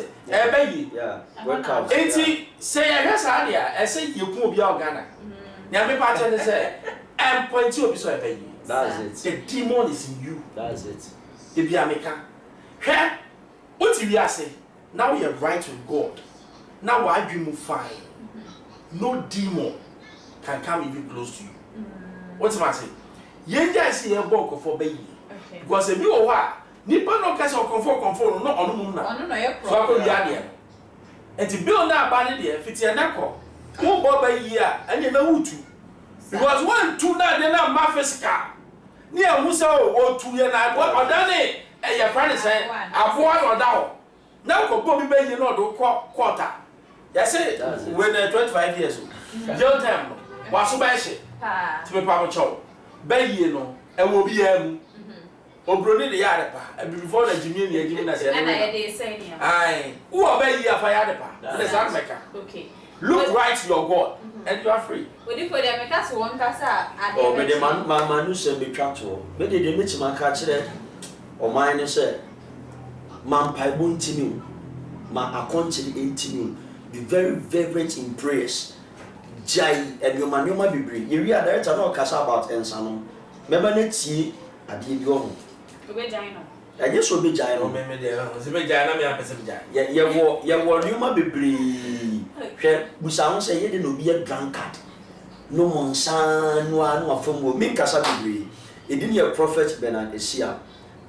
Speaker 6: baby, yeah, welcome. 80 say, I guess, I say you could be Ghana. Now, me pattern say, and point to be so a baby. That's it. The demon is in you. That's it. If you are making. Hey, what if you say? Now you are right with God. Now why do you move fine? No demon can come even close to you. What's my say? You just see a book for baby. Because if you are, Nippon no case or comfort, not on the moon. So I could be there. And to build that body there, fits a knuckle. Who bought by year and you know who to. Because 1, 2 now, they're not Mafisca. Near Musa or 2 years, I bought or done it. And your friend said, I've won or down. Now, Bobby Bay, you know, do quarter. That's it. When they're 25 years old. Young time, was so bad to be Papa Chow. Bay, you know, and will be or Brody the Yadapa, and before the Jimmy giving us a aye, who are Bay Yadapa? That's our maker. Okay. Look right to your God, and you are free.
Speaker 3: But if we make us one casa,
Speaker 5: oh, but the man who said be trapped to, but they didn't meet my catch it. Or mine said, Man, I won't you, my account to be very fervent in prayers. Jai and your man, you might be brave. You are there to know Casa about Ensano. Remember, let's see, I did your home. I just will be giant. You might be brave. We sound say you didn't be a drunkard. No monsan, no from me, Casa be brave. It didn't your prophet Bɛat Esia.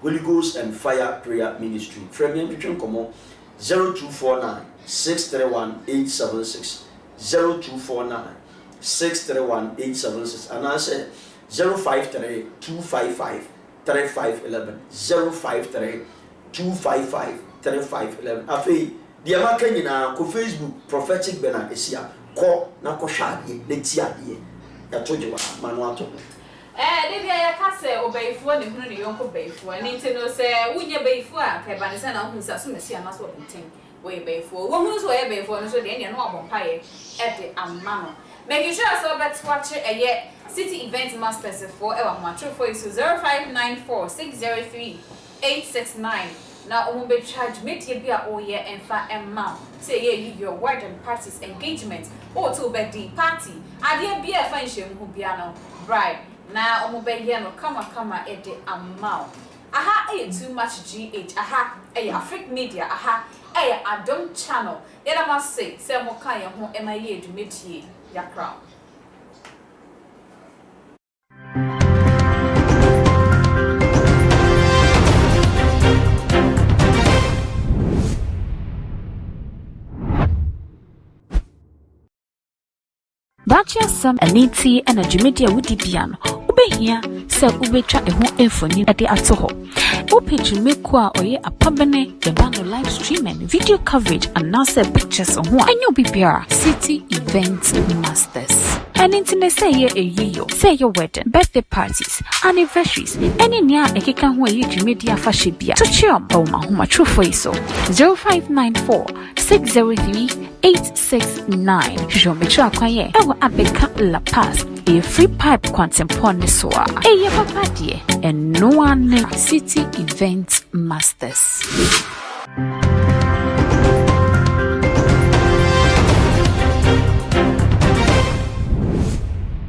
Speaker 5: Holy Ghost and Fire Prayer Ministry. Frame between Como 0249 631 876 0249 631 876. And I said, 053 255 3511 053 255 3511 afei dia maka nyina ko Facebook Prophetic Bɛat esia ko na ko hwade le ti ade ya toje wa manu ato
Speaker 3: de bia ya ka se obayifo ne hunu ne yonko bayifo ni ntino se wunye bayifo a ka ba ne se na hu sa so mesi ana so bintin we bayifo wo hu so ye bayifo no so de ne no abonpaye e de amano make sure so bet watch a city event masters for ewa matro for you 0594 603 869 na omo be charge metie bia oye enfa emma say ye your word and parties engagement o to be the party ade bia fa nhwem hu bia no right na omo be ye no kama e de amount aha too much gh aha Afric Media aha Adom channel yena must say mo kan ye ho ema ye edumetie yakra
Speaker 12: Bacha some aniti and a Jumedia woody piano. Ube here, sell Ubetra a home infony at the Atoho. Open to make qua or ye a pabane, the band live streaming, video coverage, and now pictures on one. And you'll be City Event Masters. And internet say ye a year, say your wedding, birthday parties, anniversaries, any near a kikan where you Jumedia Fashibia. To chum, oh my home, true for so 0594 603 869. Show me track quiet. Abeka La Paz, a free pipe quantum soa. A papa dear, and no one City Event Masters.